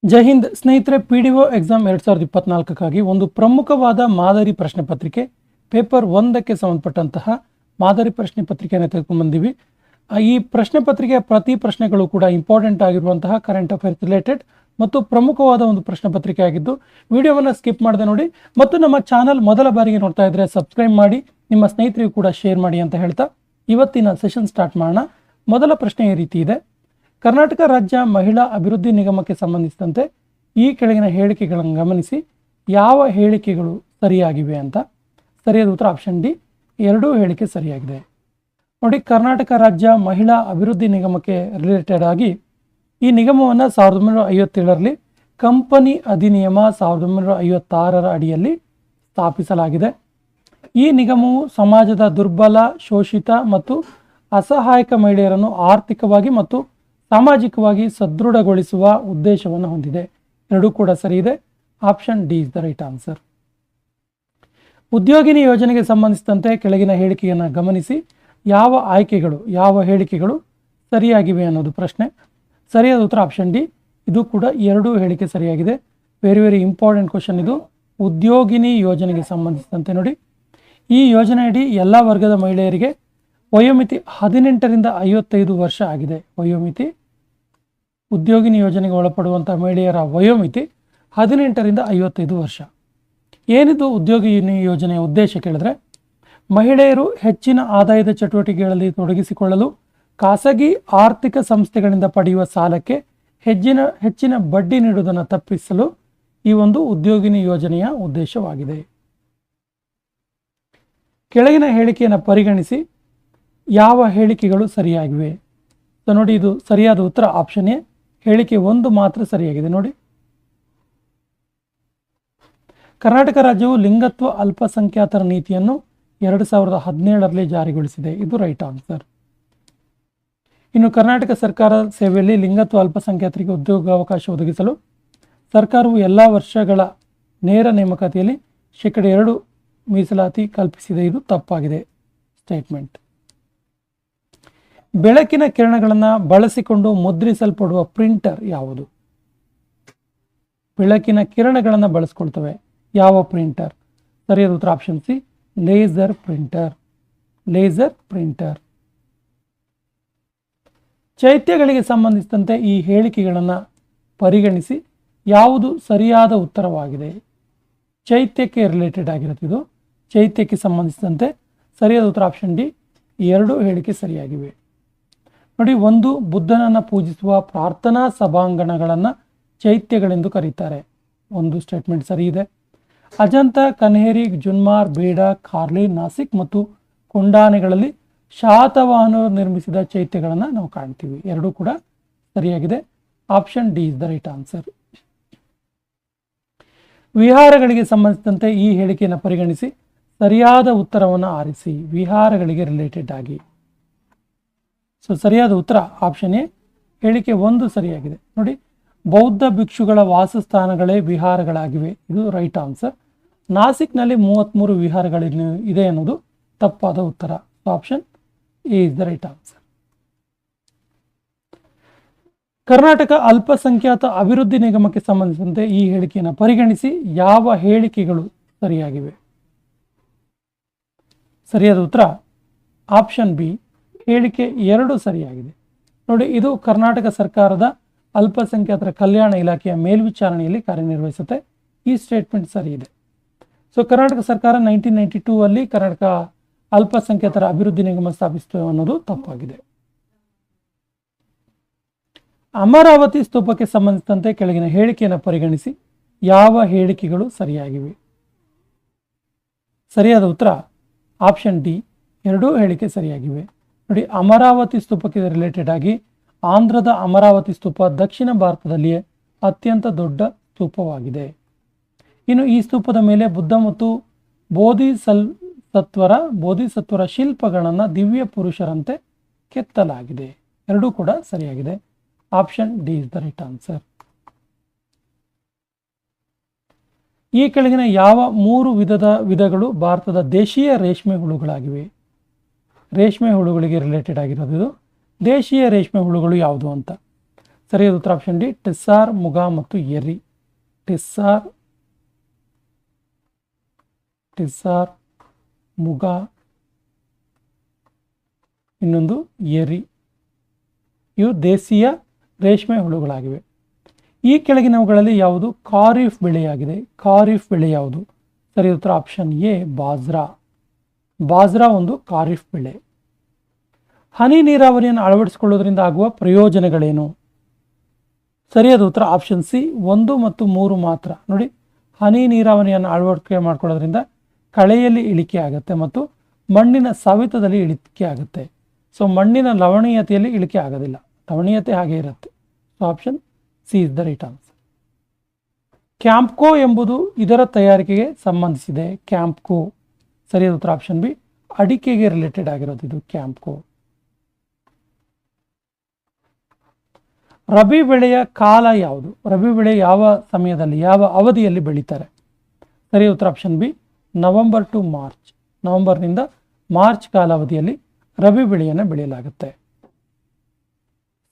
ಜೈ ಹಿಂದ್ ಸ್ನೇಹಿತರೆ, PDO exam 2024ಕ್ಕಾಗಿ ಒಂದು ಪ್ರಮುಖವಾದ ಮಾದರಿ ಪ್ರಶ್ನೆ ಪತ್ರಿಕೆ ಪೇಪರ್ 1ಕ್ಕೆ ಸಂಬಂಧಪಟ್ಟಂತಹ ಮಾದರಿ ಪ್ರಶ್ನೆ ಪತ್ರಿಕೆಯನ್ನು ತೆಗೆದುಕೊಂಡು ಬಂದಿವಿ. ಈ ಪ್ರಶ್ನೆ ಪತ್ರಿಕೆಯ ಪ್ರತಿ ಪ್ರಶ್ನೆಗಳು ಕೂಡ ಇಂಪಾರ್ಟೆಂಟ್ ಆಗಿರುವಂತಹ ಕರೆಂಟ್ ಅಫೇರ್ಸ್ ರಿಲೇಟೆಡ್ ಮತ್ತು ಪ್ರಮುಖವಾದ ಒಂದು ಪ್ರಶ್ನೆ ಪತ್ರಿಕೆ ಆಗಿದ್ದು ವಿಡಿಯೋವನ್ನು ಸ್ಕಿಪ್ ಮಾಡದೆ ನೋಡಿ ಮತ್ತು ನಮ್ಮ ಚಾನಲ್ ಮೊದಲ ಬಾರಿಗೆ ನೋಡ್ತಾ ಇದ್ರೆ ಸಬ್ಸ್ಕ್ರೈಬ್ ಮಾಡಿ, ನಿಮ್ಮ ಸ್ನೇಹಿತರಿಗೂ ಕೂಡ ಶೇರ್ ಮಾಡಿ ಅಂತ ಹೇಳ್ತಾ ಇವತ್ತಿನ ಸೆಷನ್ ಸ್ಟಾರ್ಟ್ ಮಾಡೋಣ. ಮೊದಲ ಪ್ರಶ್ನೆ ಈ ರೀತಿ ಇದೆ: ಕರ್ನಾಟಕ ರಾಜ್ಯ ಮಹಿಳಾ ಅಭಿವೃದ್ಧಿ ನಿಗಮಕ್ಕೆ ಸಂಬಂಧಿಸಿದಂತೆ ಈ ಕೆಳಗಿನ ಹೇಳಿಕೆಗಳನ್ನು ಗಮನಿಸಿ, ಯಾವ ಹೇಳಿಕೆಗಳು ಸರಿಯಾಗಿವೆ ಅಂತ. ಸರಿಯಾದ ಉತ್ತರ ಆಪ್ಷನ್ ಡಿ, ಎರಡೂ ಹೇಳಿಕೆ ಸರಿಯಾಗಿದೆ. ನೋಡಿ, ಕರ್ನಾಟಕ ರಾಜ್ಯ ಮಹಿಳಾ ಅಭಿವೃದ್ಧಿ ನಿಗಮಕ್ಕೆ ರಿಲೇಟೆಡ್ ಆಗಿ ಈ ನಿಗಮವನ್ನು 1957ರಲ್ಲಿ ಕಂಪನಿ ಅಧಿನಿಯಮ 1956ರ ಅಡಿಯಲ್ಲಿ ಸ್ಥಾಪಿಸಲಾಗಿದೆ. ಈ ನಿಗಮವು ಸಮಾಜದ ದುರ್ಬಲ, ಶೋಷಿತ ಮತ್ತು ಅಸಹಾಯಕ ಮಹಿಳೆಯರನ್ನು ಆರ್ಥಿಕವಾಗಿ ಮತ್ತು ಸಾಮಾಜಿಕವಾಗಿ ಸದೃಢಗೊಳಿಸುವ ಉದ್ದೇಶವನ್ನು ಹೊಂದಿದೆ. ಎರಡೂ ಕೂಡ ಸರಿ ಇದೆ. Option D is the right answer. Udyogini ಯೋಜನೆಗೆ ಸಂಬಂಧಿಸಿದಂತೆ ಕೆಳಗಿನ ಹೇಳಿಕೆಯನ್ನು ಗಮನಿಸಿ, ಯಾವ ಹೇಳಿಕೆಗಳು ಸರಿಯಾಗಿವೆ ಅನ್ನೋದು ಪ್ರಶ್ನೆ. ಸರಿಯಾದ ಉತ್ತರ ಆಪ್ಷನ್ ಡಿ, ಇದು ಕೂಡ ಎರಡೂ ಹೇಳಿಕೆ ಸರಿಯಾಗಿದೆ. ವೆರಿ ಇಂಪಾರ್ಟೆಂಟ್ ಕ್ವಶನ್ ಇದು. ಉದ್ಯೋಗಿನಿ ಯೋಜನೆಗೆ ಸಂಬಂಧಿಸಿದಂತೆ ನೋಡಿ, ಈ ಯೋಜನೆಯಡಿ ಎಲ್ಲ ವರ್ಗದ ಮಹಿಳೆಯರಿಗೆ ವಯೋಮಿತಿ 18ರಿಂದ 55 ವರ್ಷ ಆಗಿದೆ. ವಯೋಮಿತಿ, ಉದ್ಯೋಗಿನಿ ಯೋಜನೆಗೆ ಒಳಪಡುವಂಥ ಮಹಿಳೆಯರ ವಯೋಮಿತಿ 18ರಿಂದ 55 ವರ್ಷ. ಏನಿದು ಉದ್ಯೋಗಿನಿ ಯೋಜನೆಯ ಉದ್ದೇಶ ಕೇಳಿದ್ರೆ, ಮಹಿಳೆಯರು ಹೆಚ್ಚಿನ ಆದಾಯದ ಚಟುವಟಿಕೆಗಳಲ್ಲಿ ತೊಡಗಿಸಿಕೊಳ್ಳಲು ಖಾಸಗಿ ಆರ್ಥಿಕ ಸಂಸ್ಥೆಗಳಿಂದ ಪಡೆಯುವ ಸಾಲಕ್ಕೆ ಹೆಚ್ಚಿನ ಬಡ್ಡಿ ನೀಡುವುದನ್ನು ತಪ್ಪಿಸಲು ಈ ಒಂದು ಉದ್ಯೋಗಿನಿ ಯೋಜನೆಯ ಉದ್ದೇಶವಾಗಿದೆ. ಕೆಳಗಿನ ಹೇಳಿಕೆಯನ್ನು ಪರಿಗಣಿಸಿ ಯಾವ ಹೇಳಿಕೆಗಳು ಸರಿಯಾಗಿವೆ. ಸೊ ನೋಡಿ, ಇದು ಸರಿಯಾದ ಉತ್ತರ ಆಪ್ಷನ್ ಎ, ಹೇಳಿಕೆ 1 ಮಾತ್ರ ಸರಿಯಾಗಿದೆ. ನೋಡಿ, ಕರ್ನಾಟಕ ರಾಜ್ಯವು ಲಿಂಗತ್ವ ಅಲ್ಪಸಂಖ್ಯಾತರ ನೀತಿಯನ್ನು 2017ರಲ್ಲಿ ಜಾರಿಗೊಳಿಸಿದೆ. ಇದು ರೈಟ್ ಆನ್ಸರ್. ಇನ್ನು ಕರ್ನಾಟಕ ಸರ್ಕಾರ ಸೇವೆಯಲ್ಲಿ ಲಿಂಗತ್ವ ಅಲ್ಪಸಂಖ್ಯಾತರಿಗೆ ಉದ್ಯೋಗಾವಕಾಶ ಒದಗಿಸಲು ಸರ್ಕಾರವು ಎಲ್ಲ ವರ್ಷಗಳ ನೇರ ನೇಮಕಾತಿಯಲ್ಲಿ 2% ಮೀಸಲಾತಿ ಕಲ್ಪಿಸಿದೆ. ಇದು ತಪ್ಪಾಗಿದೆ ಸ್ಟೇಟ್ಮೆಂಟ್. ಬೆಳಕಿನ ಕಿರಣಗಳನ್ನು ಬಳಸಿಕೊಂಡು ಮುದ್ರಿಸಲ್ಪಡುವ ಪ್ರಿಂಟರ್ ಯಾವುದು? ಬೆಳಕಿನ ಕಿರಣಗಳನ್ನು ಬಳಸ್ಕೊಳ್ತವೆ ಯಾವ ಪ್ರಿಂಟರ್? ಸರಿಯಾದ ಉತ್ತರ option C, laser printer. Laser printer. ಚೈತ್ಯಗಳಿಗೆ ಸಂಬಂಧಿಸಿದಂತೆ ಈ ಹೇಳಿಕೆಗಳನ್ನು ಪರಿಗಣಿಸಿ ಯಾವುದು ಸರಿಯಾದ ಉತ್ತರವಾಗಿದೆ. ಚೈತ್ಯಕ್ಕೆ ರಿಲೇಟೆಡ್ ಆಗಿರುತ್ತೆ ಇದು. ಚೈತ್ಯಕ್ಕೆ ಸಂಬಂಧಿಸಿದಂತೆ ಸರಿಯಾದ ಉತ್ತರ ಆಪ್ಷನ್ ಡಿ, ಎರಡೂ ಹೇಳಿಕೆ ಸರಿಯಾಗಿವೆ. ನೋಡಿ, ಒಂದು, ಬುದ್ಧನನ್ನು ಪೂಜಿಸುವ ಪ್ರಾರ್ಥನಾ ಸಭಾಂಗಣಗಳನ್ನು ಚೈತ್ಯಗಳೆಂದು ಕರೀತಾರೆ. ಒಂದು ಸ್ಟೇಟ್ಮೆಂಟ್ ಸರಿ ಇದೆ. ಅಜಂತ, ಕನ್ಹೇರಿ, ಜುನ್ಮಾರ್, ಬೇಡ, ಖಾರ್ಲಿ, ನಾಸಿಕ್ ಮತ್ತು ಕೊಂಡಾನೆಗಳಲ್ಲಿ ಶಾತವಾಹನರು ನಿರ್ಮಿಸಿದ ಚೈತ್ಯಗಳನ್ನು ನಾವು ಕಾಣ್ತೀವಿ. ಎರಡೂ ಕೂಡ ಸರಿಯಾಗಿದೆ. Option D is the right answer. ವಿಹಾರಗಳಿಗೆ ಸಂಬಂಧಿಸಿದಂತೆ ಈ ಹೇಳಿಕೆಯನ್ನು ಪರಿಗಣಿಸಿ ಸರಿಯಾದ ಉತ್ತರವನ್ನು ಆರಿಸಿ. ವಿಹಾರಗಳಿಗೆ ರಿಲೇಟೆಡ್ ಆಗಿ. ಸೊ ಸರಿಯಾದ ಉತ್ತರ ಆಪ್ಷನ್ ಎ, ಹೇಳಿಕೆ 1 ಸರಿಯಾಗಿದೆ. ನೋಡಿ, ಬೌದ್ಧ ಭಿಕ್ಷುಗಳ ವಾಸಸ್ಥಾನಗಳೇ ವಿಹಾರಗಳಾಗಿವೆ. ಇದು ರೈಟ್ ಆನ್ಸರ್. ನಾಸಿಕ್ನಲ್ಲಿ 33 ವಿಹಾರಗಳಿದೆ ಅನ್ನೋದು ತಪ್ಪಾದ ಉತ್ತರ. Option A is the right answer. Karnataka ಅಲ್ಪಸಂಖ್ಯಾತ ಅಭಿವೃದ್ಧಿ ನಿಗಮಕ್ಕೆ ಸಂಬಂಧಿಸಿದಂತೆ ಈ ಹೇಳಿಕೆಯನ್ನು ಪರಿಗಣಿಸಿ ಯಾವ ಹೇಳಿಕೆಗಳು ಸರಿಯಾಗಿವೆ. ಸರಿಯಾದ ಉತ್ತರ ಆಪ್ಷನ್ ಬಿ, ಹೇಳಿಕೆ 2 ಸರಿಯಾಗಿದೆ. ನೋಡಿ, ಇದು ಕರ್ನಾಟಕ ಸರ್ಕಾರದ ಅಲ್ಪಸಂಖ್ಯಾತರ ಕಲ್ಯಾಣ ಇಲಾಖೆಯ ಮೇಲ್ವಿಚಾರಣೆಯಲ್ಲಿ ಕಾರ್ಯನಿರ್ವಹಿಸುತ್ತೆ. ಈ ಸ್ಟೇಟ್ಮೆಂಟ್ ಸರಿ ಇದೆ. ಸೊ ಕರ್ನಾಟಕ ಸರ್ಕಾರ 1992 ಕರ್ನಾಟಕ ಅಲ್ಪಸಂಖ್ಯಾತರ ಅಭಿವೃದ್ಧಿ ನಿಗಮ ಸ್ಥಾಪಿಸಿತು ಅನ್ನೋದು ತಪ್ಪಾಗಿದೆ. ಅಮರಾವತಿ ಸ್ತೂಪಕ್ಕೆ ಸಂಬಂಧಿಸಿದಂತೆ ಕೆಳಗಿನ ಹೇಳಿಕೆಯನ್ನು ಪರಿಗಣಿಸಿ ಯಾವ ಹೇಳಿಕೆಗಳು ಸರಿಯಾಗಿವೆ. ಸರಿಯಾದ ಉತ್ತರ ಆಪ್ಷನ್ ಡಿ, ಎರಡೂ ಹೇಳಿಕೆ ಸರಿಯಾಗಿವೆ. ನೋಡಿ, ಅಮರಾವತಿ ಸ್ತೂಪಕ್ಕೆ ರಿಲೇಟೆಡ್ ಆಗಿ ಆಂಧ್ರದ ಅಮರಾವತಿ ಸ್ತೂಪ ದಕ್ಷಿಣ ಭಾರತದಲ್ಲಿಯೇ ಅತ್ಯಂತ ದೊಡ್ಡ ಸ್ತೂಪವಾಗಿದೆ. ಇನ್ನು ಈ ಸ್ತೂಪದ ಮೇಲೆ ಬುದ್ಧ ಮತ್ತು ಬೋಧಿಸತ್ವರ ಶಿಲ್ಪಗಳನ್ನು ದಿವ್ಯ ಪುರುಷರಂತೆ ಕೆತ್ತಲಾಗಿದೆ. ಎರಡೂ ಕೂಡ ಸರಿಯಾಗಿದೆ. Option D is the right answer. ಈ ಕೆಳಗಿನ ಯಾವ 3 ವಿಧಗಳು ಭಾರತದ ದೇಶೀಯ ರೇಷ್ಮೆ ಹುಳುಗಳಾಗಿವೆ? ರೇಷ್ಮೆ ಹುಳುಗಳಿಗೆ ರಿಲೇಟೆಡ್ ಆಗಿರೋದು ಇದು. ದೇಶೀಯ ರೇಷ್ಮೆ ಹುಳುಗಳು ಯಾವುದು ಅಂತ. ಸರಿಯಾದ ಉತ್ತರ ಆಪ್ಷನ್ ಡಿ ಟೆಸ್ಸಾರ್, ಮುಗ ಮತ್ತು ಎರಿ. ಟೆಸ್ಸಾರ್, ಮುಗ, ಇನ್ನೊಂದು ಎರಿ. ಇವು ದೇಶೀಯ ರೇಷ್ಮೆ ಹುಳುಗಳಾಗಿವೆ. ಈ ಕೆಳಗಿನವುಗಳಲ್ಲಿ ಯಾವುದು ಖಾರಿಫ್ ಬೆಳೆಯಾಗಿದೆ? ಖಾರಿಫ್ ಬೆಳೆ ಯಾವುದು? ಸರಿಯಾದ ಉತ್ತರ ಆಪ್ಷನ್ ಎ ಬಾಜ್ರಾ. ಬಾಜ್ರಾ ಒಂದು ಖಾರಿಫ್ ಬೆಳೆ. ಹನಿ ನೀರಾವರಿಯನ್ನು ಅಳವಡಿಸಿಕೊಳ್ಳೋದ್ರಿಂದ ಆಗುವ ಪ್ರಯೋಜನಗಳೇನು? ಸರಿಯಾದ ಉತ್ತರ ಆಪ್ಷನ್ ಸಿ 1 ಮತ್ತು 3 ಮಾತ್ರ. ನೋಡಿ, ಹನಿ ನೀರಾವರಿಯನ್ನು ಅಳವಡಿಕೆ ಮಾಡ್ಕೊಳ್ಳೋದ್ರಿಂದ ಕಳೆಯಲ್ಲಿ ಇಳಿಕೆ ಆಗುತ್ತೆ ಮತ್ತು ಮಣ್ಣಿನ ಸವೆತದಲ್ಲಿ ಇಳಿಕೆ ಆಗುತ್ತೆ. ಸೊ ಮಣ್ಣಿನ ಲವಣೀಯತೆಯಲ್ಲಿ ಇಳಿಕೆ ಆಗೋದಿಲ್ಲ, ಲವಣೀಯತೆ ಹಾಗೆ ಇರುತ್ತೆ. So option C is the right answer. Campco ಎಂಬುದು ಇದರ ತಯಾರಿಕೆಗೆ ಸಂಬಂಧಿಸಿದೆ. ಕ್ಯಾಂಪ್ಕೋ. ಸರಿಯಾದ ಉತ್ತರ ಆಪ್ಷನ್ ಬಿ ಅಡಿಕೆಗೆ ರಿಲೇಟೆಡ್ ಆಗಿರೋದು ಇದು ಕ್ಯಾಂಪ್ಕೋ. ರಬಿ ಬೆಳೆಯ ಕಾಲ ಯಾವುದು? ರಬಿ ಬೆಳೆ ಯಾವ ಸಮಯದಲ್ಲಿ, ಯಾವ ಅವಧಿಯಲ್ಲಿ ಬೆಳೀತಾರೆ? ಸರಿಯಾದ ಉತ್ತರ option B November to March. ನವೆಂಬರ್ನಿಂದ ಮಾರ್ಚ್ ಕಾಲಾವಧಿಯಲ್ಲಿ ರಬಿ ಬೆಳೆಯನ್ನು ಬೆಳೆಯಲಾಗುತ್ತೆ.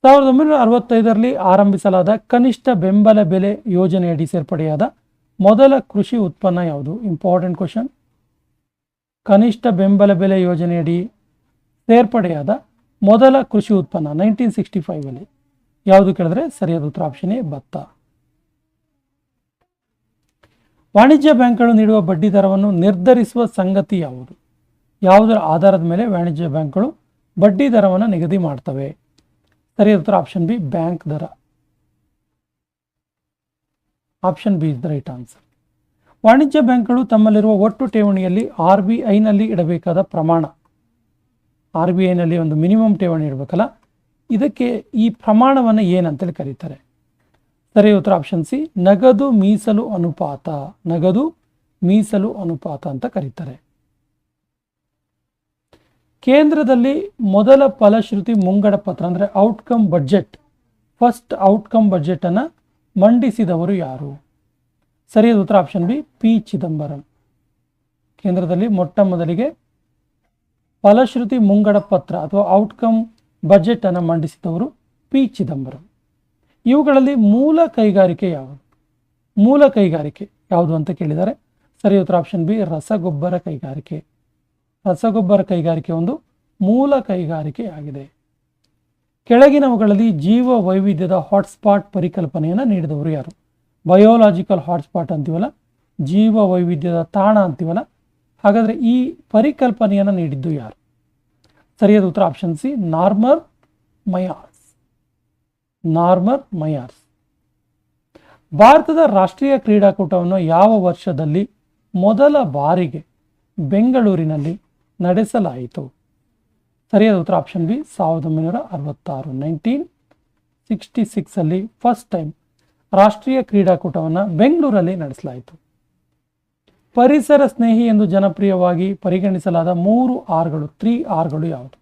1965ರಲ್ಲಿ ಆರಂಭಿಸಲಾದ ಕನಿಷ್ಠ ಬೆಂಬಲ ಬೆಲೆ ಯೋಜನೆಯಡಿ ಸೇರ್ಪಡೆಯಾದ ಮೊದಲ ಕೃಷಿ ಉತ್ಪನ್ನ ಯಾವುದು? Important question. ಕನಿಷ್ಠ ಬೆಂಬಲ ಬೆಲೆ ಯೋಜನೆಯಡಿ ಸೇರ್ಪಡೆಯಾದ ಮೊದಲ ಕೃಷಿ ಉತ್ಪನ್ನ 1965 ಯಾವುದು ಕೇಳಿದ್ರೆ ಸರಿಯಾದ ಉತ್ತರ ಆಪ್ಷನ್ ಎ ಭತ್ತ. ವಾಣಿಜ್ಯ ಬ್ಯಾಂಕ್ಗಳು ನೀಡುವ ಬಡ್ಡಿ ದರವನ್ನು ನಿರ್ಧರಿಸುವ ಸಂಗತಿ ಯಾವುದು? ಯಾವುದರ ಆಧಾರದ ಮೇಲೆ ವಾಣಿಜ್ಯ ಬ್ಯಾಂಕ್ಗಳು ಬಡ್ಡಿ ದರವನ್ನು ನಿಗದಿ ಮಾಡ್ತವೆ? ಸರಿಯಾದ ಉತ್ತರ ಆಪ್ಷನ್ ಬಿ ಬ್ಯಾಂಕ್ ದರ. Option B is the right answer. ವಾಣಿಜ್ಯ ಬ್ಯಾಂಕ್ಗಳು ತಮ್ಮಲ್ಲಿರುವ ಒಟ್ಟು ಠೇವಣಿಯಲ್ಲಿ RBIನಲ್ಲಿ ಇಡಬೇಕಾದ ಪ್ರಮಾಣ, RBIನಲ್ಲಿ ಒಂದು ಮಿನಿಮಮ್ ಠೇವಣಿ ಇಡಬೇಕಲ್ಲ, ಇದಕ್ಕೆ ಈ ಪ್ರಮಾಣವನ್ನು ಏನಂತೇಳಿ ಕರೀತಾರೆ? ಸರಿಯಾದ ಉತ್ತರ ಆಪ್ಷನ್ ಸಿ ನಗದು ಮೀಸಲು ಅನುಪಾತ. ನಗದು ಮೀಸಲು ಅನುಪಾತ ಅಂತ ಕರೀತಾರೆ. ಕೇಂದ್ರದಲ್ಲಿ ಮೊದಲ ಫಲಶ್ರುತಿ ಮುಂಗಡ ಪತ್ರ ಅಂದರೆ outcome budget, first outcome budget ಅನ್ನು ಮಂಡಿಸಿದವರು ಯಾರು? ಸರಿಯಾದ ಉತ್ತರ ಆಪ್ಷನ್ ಬಿ ಪಿ ಚಿದಂಬರಂ. ಕೇಂದ್ರದಲ್ಲಿ ಮೊಟ್ಟ ಮೊದಲಿಗೆ ಫಲಶ್ರುತಿ ಮುಂಗಡ ಪತ್ರ ಅಥವಾ ಔಟ್ಕಮ್ ಬಜೆಟ್ ಅನ್ನು ಮಂಡಿಸಿದವರು ಪಿ ಚಿದಂಬರಂ. ಇವುಗಳಲ್ಲಿ ಮೂಲ ಕೈಗಾರಿಕೆ ಯಾವುದು? ಮೂಲ ಕೈಗಾರಿಕೆ ಯಾವುದು ಅಂತ ಕೇಳಿದ್ದಾರೆ. ಸರಿಯಾದ ಉತ್ತರ ಆಪ್ಷನ್ ಬಿ ರಸಗೊಬ್ಬರ ಕೈಗಾರಿಕೆ. ರಸಗೊಬ್ಬರ ಕೈಗಾರಿಕೆ ಒಂದು ಮೂಲ ಕೈಗಾರಿಕೆಯಾಗಿದೆ. ಕೆಳಗಿನವುಗಳಲ್ಲಿ ಜೀವ ವೈವಿಧ್ಯದ ಹಾಟ್ಸ್ಪಾಟ್ ಪರಿಕಲ್ಪನೆಯನ್ನು ನೀಡಿದವರು ಯಾರು? ಬಯೋಲಾಜಿಕಲ್ ಹಾಟ್ಸ್ಪಾಟ್ ಅಂತೀವಲ್ಲ, ಜೀವ ವೈವಿಧ್ಯದ ತಾಣ ಅಂತೀವಲ್ಲ, ಹಾಗಾದರೆ ಈ ಪರಿಕಲ್ಪನೆಯನ್ನು ನೀಡಿದ್ದು ಯಾರು? ಸರಿಯಾದ ಉತ್ತರ ಆಪ್ಷನ್ ಸಿ ನಾರ್ಮನ್ ಮಯಾರ್ಸ್. ನಾರ್ಮನ್ ಮಯಾರ್ಸ್. ಭಾರತದ ರಾಷ್ಟ್ರೀಯ ಕ್ರೀಡಾಕೂಟವನ್ನು ಯಾವ ವರ್ಷದಲ್ಲಿ ಮೊದಲ ಬಾರಿಗೆ ಬೆಂಗಳೂರಿನಲ್ಲಿ ನಡೆಸಲಾಯಿತು? ಸರಿಯಾದ ಉತ್ತರ ಆಪ್ಷನ್ ಬಿ 1966. 1966 ಫಸ್ಟ್ ಟೈಮ್ ರಾಷ್ಟ್ರೀಯ ಕ್ರೀಡಾಕೂಟವನ್ನು ಬೆಂಗಳೂರಲ್ಲಿ ನಡೆಸಲಾಯಿತು. ಪರಿಸರ ಸ್ನೇಹಿ ಎಂದು ಜನಪ್ರಿಯವಾಗಿ ಪರಿಗಣಿಸಲಾದ 3 Rಗಳು ಯಾವುದು?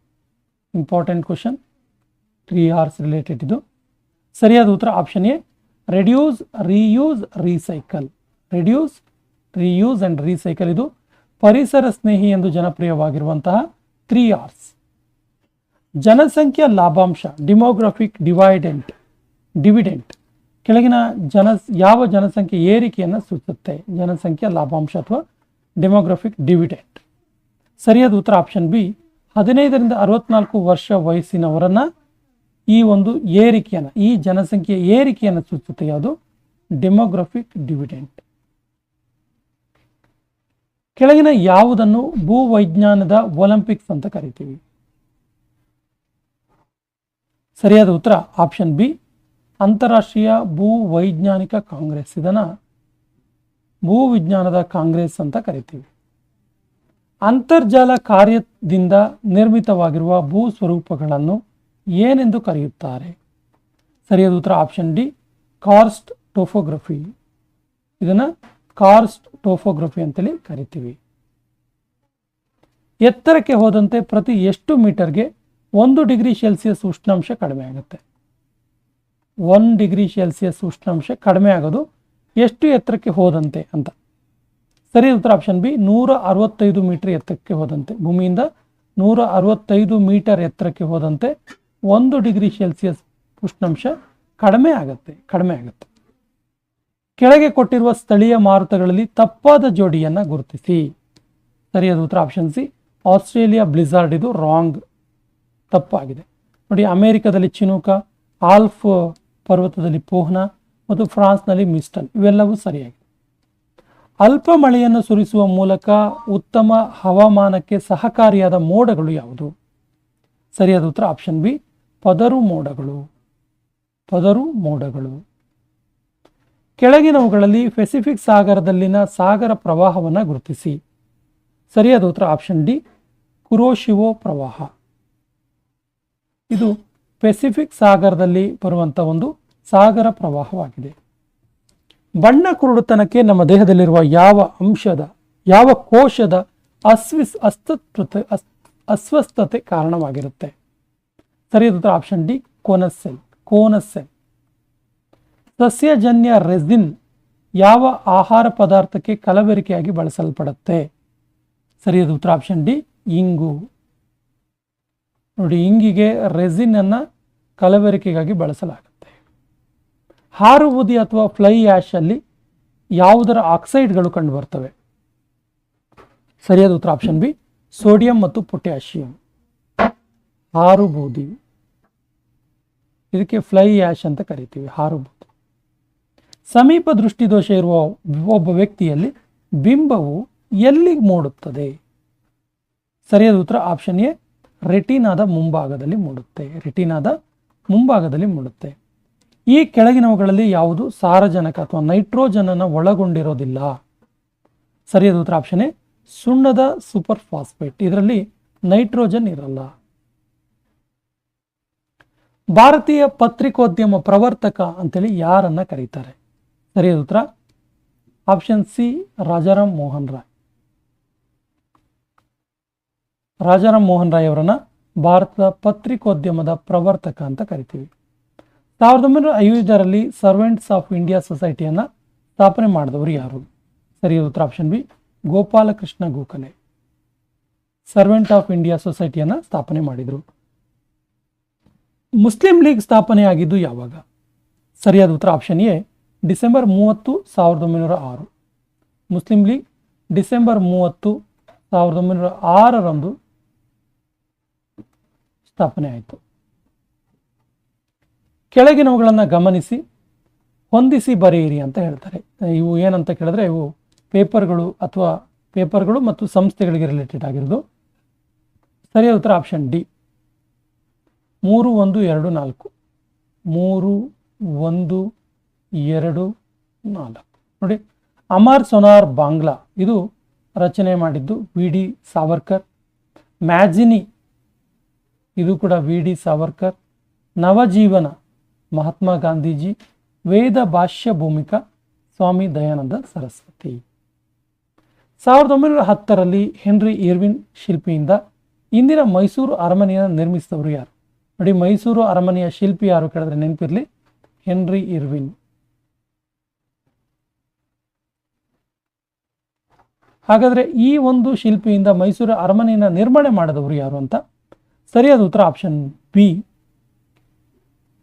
Important question. 3 Rs ರಿಲೇಟೆಡ್ ಇದು. ಸರಿಯಾದ ಉತ್ತರ option A reduce, reuse, recycle. Reduce, reuse and recycle ಇದು ಪರಿಸರ ಸ್ನೇಹಿ ಎಂದು ಜನಪ್ರಿಯವಾಗಿರುವಂತಹ 3 Rs. ಜನಸಂಖ್ಯಾ ಲಾಭಾಂಶ ಡಿಮೋಗ್ರಫಿಕ್ ಡಿವಿಡೆಂಟ್ ಕೆಳಗಿನ ಯಾವ ಜನಸಂಖ್ಯೆ ಏರಿಕೆಯನ್ನು ಸೂಚಿಸುತ್ತೆ? ಜನಸಂಖ್ಯಾ ಲಾಭಾಂಶ ಅಥವಾ ಡೆಮೋಗ್ರಫಿಕ್ ಡಿವಿಡೆಂಟ್. ಸರಿಯಾದ ಉತ್ತರ ಆಪ್ಷನ್ ಬಿ 15ರಿಂದ 64 ವರ್ಷ ವಯಸ್ಸಿನವರನ್ನ ಈ ಒಂದು ಏರಿಕೆಯನ್ನು, ಈ ಜನಸಂಖ್ಯೆ ಏರಿಕೆಯನ್ನು ಸೂಚಿಸುತ್ತೆ. ಯಾವುದು? Demographic dividend. ಕೆಳಗಿನ ಯಾವುದನ್ನು ಭೂವೈಜ್ಞಾನದ ಒಲಿಂಪಿಕ್ಸ್ ಅಂತ ಕರಿತೀವಿ? ಸರಿಯಾದ ಉತ್ತರ ಆಪ್ಷನ್ ಬಿ ಅಂತಾರಾಷ್ಟ್ರೀಯ ಭೂವೈಜ್ಞಾನಿಕ ಕಾಂಗ್ರೆಸ್. ಇದನ್ನು ಭೂವಿಜ್ಞಾನದ ಕಾಂಗ್ರೆಸ್ ಅಂತ ಕರಿತೀವಿ. ಅಂತರ್ಜಾಲ ಕಾರ್ಯದಿಂದ ನಿರ್ಮಿತವಾಗಿರುವ ಭೂ ಸ್ವರೂಪಗಳನ್ನು ಏನೆಂದು ಕರೆಯುತ್ತಾರೆ? ಸರಿಯಾದ ಉತ್ತರ ಆಪ್ಷನ್ ಡಿ ಕಾರ್ಸ್ಟ್ ಟೋಪೋಗ್ರಫಿ. ಇದನ್ನು ಕಾರ್ಸ್ಟ್ ಟೋಪೋಗ್ರಫಿ ಅಂತೇಳಿ ಕರಿತೀವಿ. ಎತ್ತರಕ್ಕೆ ಹೋದಂತೆ ಪ್ರತಿ ಎಷ್ಟು ಮೀಟರ್ಗೆ 1 ಡಿಗ್ರಿ ಸೆಲ್ಸಿಯಸ್ ಉಷ್ಣಾಂಶ ಕಡಿಮೆ ಆಗುತ್ತೆ? 1 ಡಿಗ್ರಿ ಸೆಲ್ಸಿಯಸ್ ಉಷ್ಣಾಂಶ ಕಡಿಮೆ ಆಗೋದು ಎಷ್ಟು ಎತ್ತರಕ್ಕೆ ಹೋದಂತೆ ಅಂತ? ಸರಿಯಾದ ಉತ್ತರ ಆಪ್ಷನ್ ಬಿ 165 ಮೀಟರ್ ಎತ್ತರಕ್ಕೆ ಹೋದಂತೆ. ಭೂಮಿಯಿಂದ 165 ಮೀಟರ್ ಎತ್ತರಕ್ಕೆ ಹೋದಂತೆ 1 ಡಿಗ್ರಿ ಸೆಲ್ಸಿಯಸ್ ಉಷ್ಣಾಂಶ ಕಡಿಮೆ ಆಗುತ್ತೆ. ಕೆಳಗೆ ಕೊಟ್ಟಿರುವ ಸ್ಥಳೀಯ ಮಾರುತಗಳಲ್ಲಿ ತಪ್ಪಾದ ಜೋಡಿಯನ್ನು ಗುರುತಿಸಿ. ಸರಿಯಾದ ಉತ್ತರ ಆಪ್ಷನ್ ಸಿ, ಆಸ್ಟ್ರೇಲಿಯಾ ಬ್ಲಿಝಾರ್ಡ್. ಇದು ರಾಂಗ್, ತಪ್ಪಾಗಿದೆ. ನೋಡಿ, ಅಮೆರಿಕದಲ್ಲಿ ಚಿನೂಕ, ಆಲ್ಫ್ ಪರ್ವತದಲ್ಲಿ ಪೋಹ್ನ ಮತ್ತು ಫ್ರಾನ್ಸ್ನಲ್ಲಿ ಮಿಸ್ಟನ್, ಇವೆಲ್ಲವೂ ಸರಿಯಾಗಿದೆ. ಅಲ್ಪ ಮಳೆಯನ್ನು ಸುರಿಸುವ ಮೂಲಕ ಉತ್ತಮ ಹವಾಮಾನಕ್ಕೆ ಸಹಕಾರಿಯಾದ ಮೋಡಗಳು ಯಾವುದು? ಸರಿಯಾದ ಉತ್ತರ ಆಪ್ಷನ್ ಬಿ, ಪದರು ಮೋಡಗಳು. ಕೆಳಗಿನವುಗಳಲ್ಲಿ ಪೆಸಿಫಿಕ್ ಸಾಗರದಲ್ಲಿನ ಸಾಗರ ಪ್ರವಾಹವನ್ನು ಗುರುತಿಸಿ. ಸರಿಯಾದ ಉತ್ತರ ಆಪ್ಷನ್ ಡಿ, ಕುರೋಶಿವೋ ಪ್ರವಾಹ. ಇದು ಪೆಸಿಫಿಕ್ ಸಾಗರದಲ್ಲಿ ಬರುವಂಥ ಒಂದು ಸಾಗರ ಪ್ರವಾಹವಾಗಿದೆ. ಬಣ್ಣ ಕುರುಡುತನಕ್ಕೆ ನಮ್ಮ ದೇಹದಲ್ಲಿರುವ ಯಾವ ಕೋಶದ ಅಸ್ವಸ್ಥತೆ ಕಾರಣವಾಗಿರುತ್ತೆ? ಸರಿಯಾದ ಉತ್ತರ ಆಪ್ಷನ್ ಡಿ, ಕೋನಸ್ ಸೆಲ್. ಸಸ್ಯಜನ್ಯ ರೆಸಿನ್ ಯಾವ ಆಹಾರ ಪದಾರ್ಥಕ್ಕೆ ಕಲಬೆರಕೆಯಾಗಿ ಬಳಸಲ್ಪಡುತ್ತೆ? ಸರಿಯಾದ ಉತ್ತರ ಆಪ್ಷನ್ ಡಿ, ಇಂಗು. ನೋಡಿ, ಇಂಗಿಗೆ ರೆಸಿನ್ ಅನ್ನು ಕಲಬೆರಕೆಗಾಗಿ ಬಳಸಲಾಗುತ್ತೆ. ಹಾರುಬೂದಿ ಅಥವಾ ಫ್ಲೈ ಆಶ್ ಅಲ್ಲಿ ಯಾವುದರ ಆಕ್ಸೈಡ್ಗಳು ಕಂಡು ಬರ್ತವೆ? ಸರಿಯಾದ ಉತ್ತರ ಆಪ್ಷನ್ ಬಿ, ಸೋಡಿಯಂ ಮತ್ತು ಪೊಟ್ಯಾಷಿಯಂ. ಹಾರುಬೂದಿ, ಇದಕ್ಕೆ ಫ್ಲೈ ಆಶ್ ಅಂತ ಕರಿತೀವಿ, ಹಾರುಬೂದಿ. ಸಮೀಪ ದೃಷ್ಟಿದೋಷ ಇರುವ ಒಬ್ಬ ವ್ಯಕ್ತಿಯಲ್ಲಿ ಬಿಂಬವು ಎಲ್ಲಿ ಮೂಡುತ್ತದೆ? ಸರಿಯಾದ ಉತ್ತರ ಆಪ್ಷನ್ ಎ, ರೆಟಿನಾದ ಮುಂಭಾಗದಲ್ಲಿ ಮೂಡುತ್ತೆ. ಈ ಕೆಳಗಿನವುಗಳಲ್ಲಿ ಯಾವುದು ಸಾರಜನಕ ಅಥವಾ ನೈಟ್ರೋಜನ್ ಅನ್ನು ಒಳಗೊಂಡಿರೋದಿಲ್ಲ? ಸರಿಯಾದ ಉತ್ತರ ಆಪ್ಷನ್ ಎ, ಸುಣ್ಣದ ಸೂಪರ್ ಫಾಸ್ಫೇಟ್. ಇದರಲ್ಲಿ ನೈಟ್ರೋಜನ್ ಇರಲ್ಲ. ಭಾರತೀಯ ಪತ್ರಿಕೋದ್ಯಮ ಪ್ರವರ್ತಕ ಅಂತೇಳಿ ಯಾರನ್ನ ಕರೀತಾರೆ? ಸರಿಯಾದ ಉತ್ತರ ಆಪ್ಷನ್ ಸಿ, ರಾಜಾರಾಮ್ ಮೋಹನ್ ರಾಯ್ ಅವರನ್ನ ಭಾರತದ ಪತ್ರಿಕೋದ್ಯಮದ ಪ್ರವರ್ತಕ ಅಂತ ಕರಿತೀವಿ. 1905ರಲ್ಲಿ ಸರ್ವೆಂಟ್ಸ್ ಆಫ್ ಇಂಡಿಯಾ ಸೊಸೈಟಿಯನ್ನ ಸ್ಥಾಪನೆ ಮಾಡಿದವರು ಯಾರು? ಸರಿಯಾದ ಉತ್ತರ option B, Gopalakrishna Gokhale. Servant of India ಸೊಸೈಟಿಯನ್ನ ಸ್ಥಾಪನೆ ಮಾಡಿದರು. ಮುಸ್ಲಿಂ ಲೀಗ್ ಸ್ಥಾಪನೆಯಾಗಿದ್ದು ಯಾವಾಗ? ಸರಿಯಾದ ಉತ್ತರ option A, December 30, 1906. Muslim league December 30, 1906ರಂದು ಸ್ಥಾಪನೆ ಆಯಿತು. ಕೆಳಗಿನವುಗಳನ್ನು ಗಮನಿಸಿ ಹೊಂದಿಸಿ ಬರೆಯಿರಿ ಅಂತ ಹೇಳ್ತಾರೆ. ಇವು ಏನಂತ ಕೇಳಿದ್ರೆ, ಇವು ಪೇಪರ್ಗಳು ಮತ್ತು ಸಂಸ್ಥೆಗಳಿಗೆ ರಿಲೇಟೆಡ್ ಆಗಿರೋದು. ಸರಿಯಾದ ಉತ್ತರ ಆಪ್ಷನ್ ಡಿ, 3, 1, 2, 4. 3, 1, 2, 4. ನೋಡಿ, ಅಮರ್ ಸೋನಾರ್ ಬಾಂಗ್ಲಾ ಇದು ರಚನೆ ಮಾಡಿದ್ದು ವಿ.ಡಿ. ಸಾವರ್ಕರ್. ಮ್ಯಾಜಿನಿ ಇದು ಕೂಡ ವಿ.ಡಿ. ಸಾವರ್ಕರ್. ನವಜೀವನ ಮಹಾತ್ಮ ಗಾಂಧೀಜಿ. ವೇದ ಭಾಷ್ಯ ಭೂಮಿಕಾ ಸ್ವಾಮಿ ದಯಾನಂದ ಸರಸ್ವತಿ. 1910ರಲ್ಲಿ ಹೆನ್ರಿ ಇರ್ವಿನ್ ಶಿಲ್ಪಿಯಿಂದ ಇಂದಿನ ಮೈಸೂರು ಅರಮನೆಯನ್ನು ನಿರ್ಮಿಸಿದವರು ಯಾರು? ನೋಡಿ, ಮೈಸೂರು ಅರಮನೆಯ ಶಿಲ್ಪಿ ಯಾರು ಕೇಳಿದ್ರೆ ನೆನಪಿರಲಿ, ಹೆನ್ರಿ ಇರ್ವಿನ್. ಹಾಗಾದ್ರೆ ಈ ಒಂದು ಶಿಲ್ಪಿಯಿಂದ ಮೈಸೂರು ಅರಮನೆಯನ್ನು ನಿರ್ಮಾಣ ಮಾಡಿದವರು ಯಾರು ಅಂತ? ಸರಿಯಾದ ಉತ್ತರ ಆಪ್ಷನ್ ಬಿ,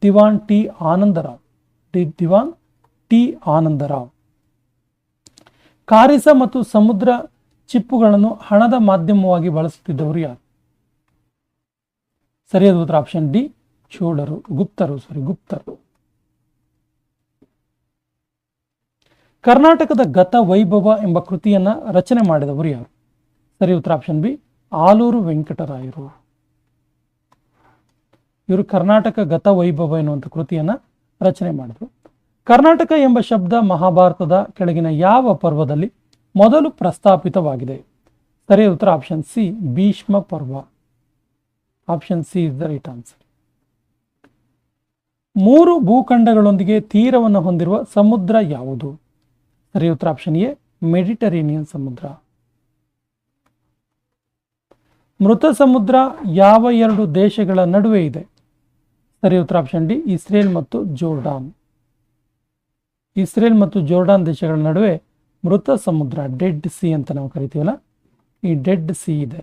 ದಿವಾನ್ ಟಿ ಆನಂದರಾವ್. ಕಾರಿಸ ಮತ್ತು ಸಮುದ್ರ ಚಿಪ್ಪುಗಳನ್ನು ಹಣದ ಮಾಧ್ಯಮವಾಗಿ ಬಳಸುತ್ತಿದ್ದವರು ಯಾರು? ಸರಿಯಾದ ಉತ್ತರ ಆಪ್ಷನ್ ಡಿ, ಗುಪ್ತರು. ಕರ್ನಾಟಕದ ಗತ ವೈಭವ ಎಂಬ ಕೃತಿಯನ್ನ ರಚನೆ ಮಾಡಿದವರು ಯಾರು? ಸರಿ ಉತ್ತರ ಆಪ್ಷನ್ ಬಿ, ಆಲೂರು ವೆಂಕಟರಾಯರು. ಇವರು ಕರ್ನಾಟಕ ಗತ ವೈಭವ ಎನ್ನುವಂಥ ಕೃತಿಯನ್ನ ರಚನೆ ಮಾಡಿದರು. ಕರ್ನಾಟಕ ಎಂಬ ಶಬ್ದ ಮಹಾಭಾರತದ ಕೆಳಗಿನ ಯಾವ ಪರ್ವದಲ್ಲಿ ಮೊದಲು ಪ್ರಸ್ತಾಪಿತವಾಗಿದೆ? ಸರಿಯಾದ ಉತ್ತರ ಆಪ್ಷನ್ ಸಿ, ಭೀಷ್ಮ ಪರ್ವ. Option C is the right answer. 3 ಭೂಖಂಡಗಳೊಂದಿಗೆ ತೀರವನ್ನು ಹೊಂದಿರುವ ಸಮುದ್ರ ಯಾವುದು? ಸರಿಯಾದ ಉತ್ತರ ಆಪ್ಷನ್ ಎ, ಮೆಡಿಟರೇನಿಯನ್ ಸಮುದ್ರ. ಮೃತ ಸಮುದ್ರ ಯಾವ 2 ದೇಶಗಳ ನಡುವೆ ಇದೆ? ಸರಿಯಾದ ಉತ್ತರ ಆಪ್ಷನ್ ಡಿ, ಇಸ್ರೇಲ್ ಮತ್ತು ಜೋರ್ಡಾನ್ ದೇಶಗಳ ನಡುವೆ ಮೃತ ಸಮುದ್ರ, ಡೆಡ್ ಸಿ ಅಂತ ನಾವು ಕರಿತೀವಲ್ಲ, ಈ ಡೆಡ್ ಸಿ ಇದೆ.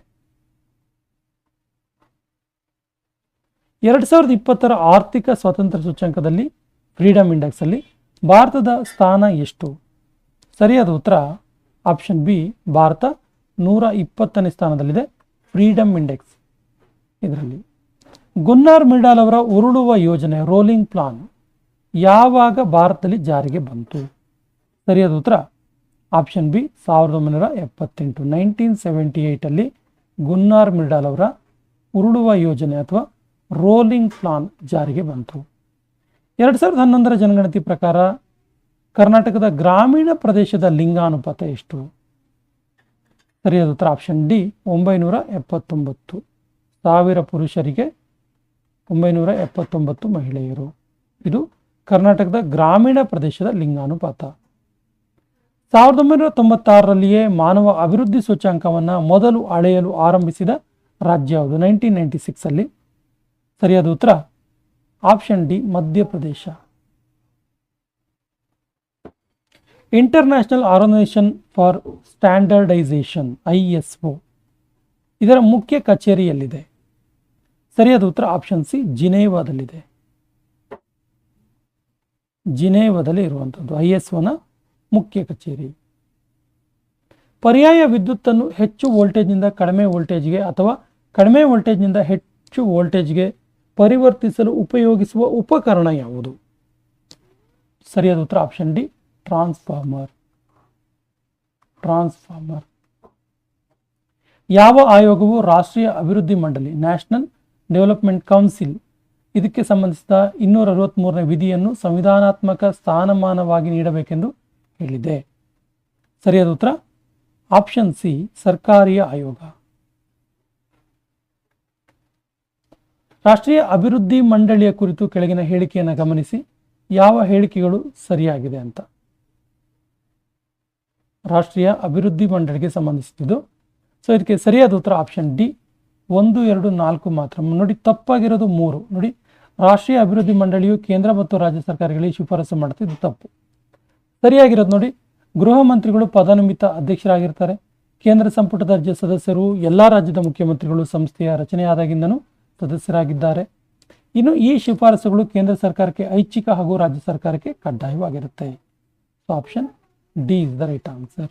2020ರ ಆರ್ಥಿಕ ಸ್ವಾತಂತ್ರ್ಯ ಸೂಚ್ಯಂಕದಲ್ಲಿ ಫ್ರೀಡಮ್ ಇಂಡೆಕ್ಸಲ್ಲಿ ಭಾರತದ ಸ್ಥಾನ ಎಷ್ಟು? ಸರಿಯಾದ ಉತ್ತರ ಆಪ್ಷನ್ ಬಿ, ಭಾರತ 120ನೇ ಸ್ಥಾನದಲ್ಲಿದೆ ಫ್ರೀಡಮ್ ಇಂಡೆಕ್ಸ್ ಇದರಲ್ಲಿ. ಗುನ್ನಾರ್ ಮಿಡಾಲ್ ಅವರ ಉರುಳುವ ಯೋಜನೆ ರೋಲಿಂಗ್ ಪ್ಲಾನ್ ಯಾವಾಗ ಭಾರತದಲ್ಲಿ ಜಾರಿಗೆ ಬಂತು? ಸರಿಯಾದ ಉತ್ತರ ಆಪ್ಷನ್ ಬಿ, 1978 1978 ಗುನ್ನಾರ್ ಮಿಡಾಲ್ ಅವರ ಉರುಳುವ ಯೋಜನೆ ಅಥವಾ ರೋಲಿಂಗ್ ಪ್ಲಾನ್ ಜಾರಿಗೆ ಬಂತು. 2011ರ ಜನಗಣತಿ ಪ್ರಕಾರ ಕರ್ನಾಟಕದ ಗ್ರಾಮೀಣ ಪ್ರದೇಶದ ಲಿಂಗಾನುಪಾತ ಎಷ್ಟು? ಸರಿಯಾದ ಉತ್ತರ ಆಪ್ಷನ್ ಡಿ, 979. 1000 ಪುರುಷರಿಗೆ 979 ಮಹಿಳೆಯರು. ಇದು ಕರ್ನಾಟಕದ ಗ್ರಾಮೀಣ ಪ್ರದೇಶದ ಲಿಂಗಾನುಪಾತ. 1996ರಲ್ಲಿಯೇ ಮಾನವ ಅಭಿವೃದ್ಧಿ ಸೂಚ್ಯಂಕವನ್ನು ಮೊದಲು ಅಳೆಯಲು ಆರಂಭಿಸಿದ ರಾಜ್ಯ ಯಾವುದು? 1996 ಸರಿಯಾದ ಉತ್ತರ option D, Madhya Pradesh. International organisation for standardisation ISO ಇದರ ಮುಖ್ಯ ಕಚೇರಿಯಲ್ಲಿದೆ? ಸರಿಯಾದ ಉತ್ತರ ಆಪ್ಷನ್ ಸಿ, ಜಿನೇವಾದಲ್ಲಿದೆ. ಜಿನೇವಾದಲ್ಲಿ ಇರುವಂಥದ್ದು ISOನ ಮುಖ್ಯ ಕಚೇರಿ. ಪರ್ಯಾಯ ವಿದ್ಯುತ್ತನ್ನು ಹೆಚ್ಚು ವೋಲ್ಟೇಜ್ನಿಂದ ಕಡಿಮೆ ವೋಲ್ಟೇಜ್ಗೆ ಅಥವಾ ಕಡಿಮೆ ವೋಲ್ಟೇಜ್ನಿಂದ ಹೆಚ್ಚು ವೋಲ್ಟೇಜ್ಗೆ ಪರಿವರ್ತಿಸಲು ಉಪಯೋಗಿಸುವ ಉಪಕರಣ ಯಾವುದು? ಸರಿಯಾದ ಉತ್ತರ ಆಪ್ಷನ್ ಡಿ, ಟ್ರಾನ್ಸ್ಫಾರ್ಮರ್. ಯಾವ ಆಯೋಗವು ರಾಷ್ಟ್ರೀಯ ಅಭಿವೃದ್ಧಿ ಮಂಡಳಿ ನ್ಯಾಷನಲ್ ಡೆವಲಪ್ಮೆಂಟ್ ಕೌನ್ಸಿಲ್ ಇದಕ್ಕೆ ಸಂಬಂಧಿಸಿದ 263ನೇ ವಿಧಿಯನ್ನು ಸಂವಿಧಾನಾತ್ಮಕ ಸ್ಥಾನಮಾನವಾಗಿ ನೀಡಬೇಕೆಂದು ಹೇಳಿದೆ? ಸರಿಯಾದ ಉತ್ತರ ಆಪ್ಷನ್ ಸಿ, ಸರ್ಕಾರಿಯ ಆಯೋಗ. ರಾಷ್ಟ್ರೀಯ ಅಭಿವೃದ್ಧಿ ಮಂಡಳಿಯ ಕುರಿತು ಕೆಳಗಿನ ಹೇಳಿಕೆಯನ್ನು ಗಮನಿಸಿ. ಯಾವ ಹೇಳಿಕೆಗಳು ಸರಿಯಾಗಿದೆ ಅಂತ. ರಾಷ್ಟ್ರೀಯ ಅಭಿವೃದ್ಧಿ ಮಂಡಳಿಗೆ ಸಂಬಂಧಿಸಿದ್ದು. ಸೊ ಇದಕ್ಕೆ ಸರಿಯಾದ ಉತ್ತರ ಆಪ್ಷನ್ ಡಿ, 1, 2, 4 ಮಾತ್ರ. ನೋಡಿ, ತಪ್ಪಾಗಿರೋದು 3. ನೋಡಿ, ರಾಷ್ಟ್ರೀಯ ಅಭಿವೃದ್ಧಿ ಮಂಡಳಿಯು ಕೇಂದ್ರ ಮತ್ತು ರಾಜ್ಯ ಸರ್ಕಾರಗಳಿಗೆ ಶಿಫಾರಸು ಮಾಡುತ್ತೆ, ಇದು ತಪ್ಪು. ಸರಿಯಾಗಿರೋದು ನೋಡಿ, ಗೃಹ ಮಂತ್ರಿಗಳು ಪದನಿಮಿತ್ತ ಅಧ್ಯಕ್ಷರಾಗಿರ್ತಾರೆ. ಕೇಂದ್ರ ಸಂಪುಟ ದರ್ಜೆ ಸದಸ್ಯರು ಎಲ್ಲ ರಾಜ್ಯದ ಮುಖ್ಯಮಂತ್ರಿಗಳು ಸಂಸ್ಥೆಯ ರಚನೆಯಾದಾಗಿಂದನೂ ಸದಸ್ಯರಾಗಿದ್ದಾರೆ. ಇನ್ನು ಈ ಶಿಫಾರಸುಗಳು ಕೇಂದ್ರ ಸರ್ಕಾರಕ್ಕೆ ಐಚ್ಛಿಕ ಹಾಗೂ ರಾಜ್ಯ ಸರ್ಕಾರಕ್ಕೆ ಕಡ್ಡಾಯವಾಗಿರುತ್ತೆ. So option D is the right answer.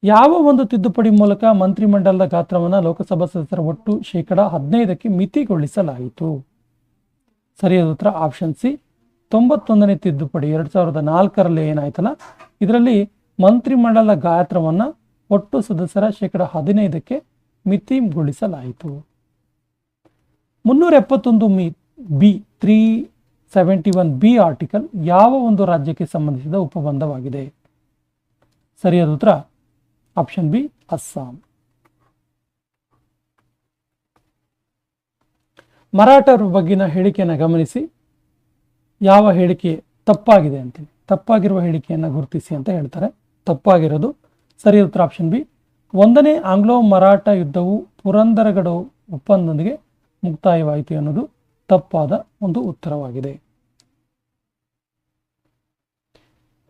ಯಾವ ಒಂದು ತಿದ್ದುಪಡಿ ಮೂಲಕ ಮಂತ್ರಿಮಂಡಲದ ಗಾತ್ರವನ್ನು ಲೋಕಸಭಾ ಸದಸ್ಯರ ಒಟ್ಟು 15% ಮಿತಿಗೊಳಿಸಲಾಯಿತು? ಸರಿಯಾದ ಉತ್ತರ ಆಪ್ಷನ್ ಸಿ, 91ನೇ ತಿದ್ದುಪಡಿ 2004ರಲ್ಲಿ ಏನಾಯ್ತಲ್ಲ, ಇದರಲ್ಲಿ ಮಂತ್ರಿಮಂಡಲದ ಗಾತ್ರವನ್ನು ಒಟ್ಟು ಸದಸ್ಯರ 15% ಮಿತಿಗೊಳಿಸಲಾಯಿತು. 371B 371B ಆರ್ಟಿಕಲ್ ಯಾವ ಒಂದು ರಾಜ್ಯಕ್ಕೆ ಸಂಬಂಧಿಸಿದ ಉಪಬಂಧವಾಗಿದೆ? ಸರಿಯಾದ ಉತ್ತರ ಆಪ್ಷನ್ ಬಿ, ಅಸ್ಸಾಂ. ಮರಾಠರ ಬಗ್ಗಿನ ಹೇಳಿಕೆಯನ್ನು ಗಮನಿಸಿ. ಯಾವ ಹೇಳಿಕೆ ತಪ್ಪಾಗಿದೆ ಅಂತೇಳಿ, ತಪ್ಪಾಗಿರುವ ಹೇಳಿಕೆಯನ್ನು ಗುರುತಿಸಿ ಅಂತ ಹೇಳ್ತಾರೆ. ತಪ್ಪಾಗಿರೋದು ಸರಿಯಾದ ಉತ್ತರ ಆಪ್ಷನ್ ಬಿ, 1ನೇ ಆಂಗ್ಲೋ ಮರಾಠ ಯುದ್ಧವು ಪುರಂದರಗಡ ಒಪ್ಪಂದದೊಂದಿಗೆ ಮುಕ್ತಾಯವಾಯಿತು ಅನ್ನೋದು ತಪ್ಪಾದ ಒಂದು ಉತ್ತರವಾಗಿದೆ.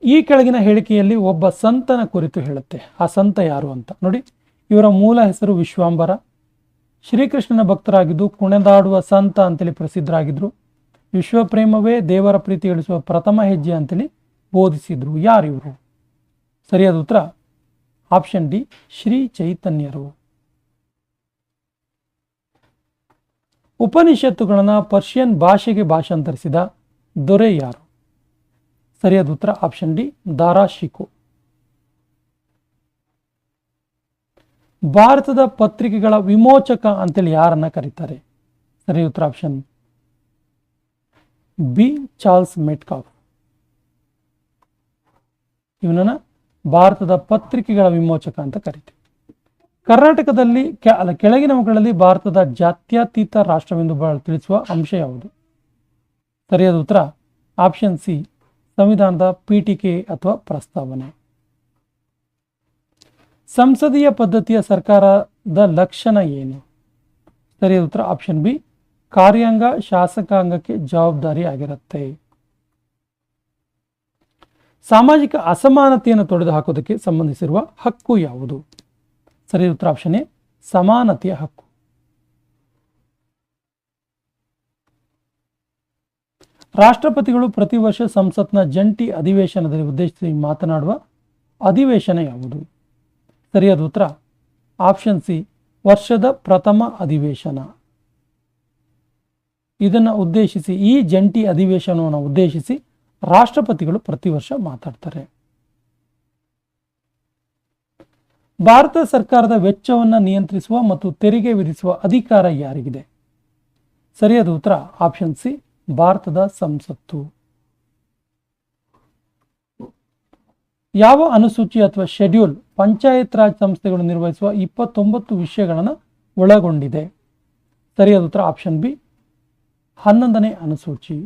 ಈ ಕೆಳಗಿನ ಹೇಳಿಕೆಯಲ್ಲಿ ಒಬ್ಬ ಸಂತನ ಕುರಿತು ಹೇಳುತ್ತೆ. ಆ ಸಂತ ಯಾರು ಅಂತ ನೋಡಿ. ಇವರ ಮೂಲ ಹೆಸರು ವಿಶ್ವಾಂಬರ. ಶ್ರೀಕೃಷ್ಣನ ಭಕ್ತರಾಗಿದ್ದು ಕುಣಿದಾಡುವ ಸಂತ ಅಂತೇಳಿ ಪ್ರಸಿದ್ಧರಾಗಿದ್ರು. ವಿಶ್ವಪ್ರೇಮವೇ ದೇವರ ಪ್ರೀತಿ ಗಳಿಸುವ ಪ್ರಥಮ ಹೆಜ್ಜೆ ಅಂತೇಳಿ ಬೋಧಿಸಿದ್ರು. ಯಾರಿವರು? ಸರಿಯಾದ ಉತ್ತರ ಆಪ್ಷನ್ ಡಿ, ಶ್ರೀ ಚೈತನ್ಯರು. ಉಪನಿಷತ್ತುಗಳನ್ನು ಪರ್ಷಿಯನ್ ಭಾಷೆಗೆ ಭಾಷಾಂತರಿಸಿದ ದೊರೆ ಯಾರು? ಸರಿಯಾದ ಉತ್ತರ ಆಪ್ಷನ್ ಡಿ, ದಾರಾ ಶಿಕೋ. ಭಾರತದ ಪತ್ರಿಕೆಗಳ ವಿಮೋಚಕ ಅಂತೇಳಿ ಯಾರನ್ನ ಕರೀತಾರೆ? ಸರಿಯಾದ ಉತ್ತರ ಆಪ್ಷನ್ ಬಿ, ಚಾರ್ಲ್ಸ್ ಮೆಟ್ಕಾಫ್. ಇವನನ್ನ ಭಾರತದ ಪತ್ರಿಕೆಗಳ ವಿಮೋಚಕ ಅಂತ ಕರೀತೀವಿ. ಕರ್ನಾಟಕದಲ್ಲಿ ಕೆಳಗಿನವುಗಳಲ್ಲಿ ಭಾರತದ ಜಾತ್ಯತೀತ ರಾಷ್ಟ್ರವೆಂದು ತಿಳಿಸುವ ಅಂಶ ಯಾವುದು? ಸರಿಯಾದ ಉತ್ತರ ಆಪ್ಷನ್ ಸಿ, ಸಂವಿಧಾನದ ಪೀಠಿಕೆ ಅಥವಾ ಪ್ರಸ್ತಾವನೆ. ಸಂಸದೀಯ ಪದ್ಧತಿಯ ಸರ್ಕಾರದ ಲಕ್ಷಣ ಏನು? ಸರಿಯಾದ ಉತ್ತರ ಆಪ್ಷನ್ ಬಿ, ಕಾರ್ಯಾಂಗ ಶಾಸಕಾಂಗಕ್ಕೆ ಜವಾಬ್ದಾರಿ ಆಗಿರುತ್ತೆ. ಸಾಮಾಜಿಕ ಅಸಮಾನತೆಯನ್ನು ತೊಡೆದು ಹಾಕೋದಕ್ಕೆ ಸಂಬಂಧಿಸಿರುವ ಹಕ್ಕು ಯಾವುದು? ಸರಿಯಾದ ಉತ್ತರ ಆಪ್ಷನ್ ಎ, ಸಮಾನತೆಯ ಹಕ್ಕು. ರಾಷ್ಟ್ರಪತಿಗಳು ಪ್ರತಿ ವರ್ಷ ಸಂಸತ್ನ ಜಂಟಿ ಅಧಿವೇಶನದಲ್ಲಿ ಉದ್ದೇಶಿಸಿ ಮಾತನಾಡುವ ಅಧಿವೇಶನ ಯಾವುದು? ಸರಿಯಾದ ಉತ್ತರ ಆಪ್ಷನ್ ಸಿ, ವರ್ಷದ ಪ್ರಥಮ ಅಧಿವೇಶನ. ಇದನ್ನು ಉದ್ದೇಶಿಸಿ, ಈ ಜಂಟಿ ಅಧಿವೇಶನವನ್ನು ಉದ್ದೇಶಿಸಿ ರಾಷ್ಟ್ರಪತಿಗಳು ಪ್ರತಿ ವರ್ಷ ಮಾತಾಡ್ತಾರೆ. ಭಾರತ ಸರ್ಕಾರದ ವೆಚ್ಚವನ್ನು ನಿಯಂತ್ರಿಸುವ ಮತ್ತು ತೆರಿಗೆ ವಿಧಿಸುವ ಅಧಿಕಾರ ಯಾರಿಗಿದೆ? ಸರಿಯಾದ ಉತ್ತರ ಆಪ್ಷನ್ ಸಿ, ಭಾರತದ ಸಂಸತ್ತು. ಯಾವ ಅನುಸೂಚಿ ಅಥವಾ ಶೆಡ್ಯೂಲ್ ಪಂಚಾಯತ್ ರಾಜ್ ಸಂಸ್ಥೆಗಳು ನಿರ್ವಹಿಸುವ 29 ವಿಷಯಗಳನ್ನು ಒಳಗೊಂಡಿದೆ? ಸರಿಯಾದ ಉತ್ತರ ಆಪ್ಷನ್ ಬಿ, 11ನೇ ಅನುಸೂಚಿ.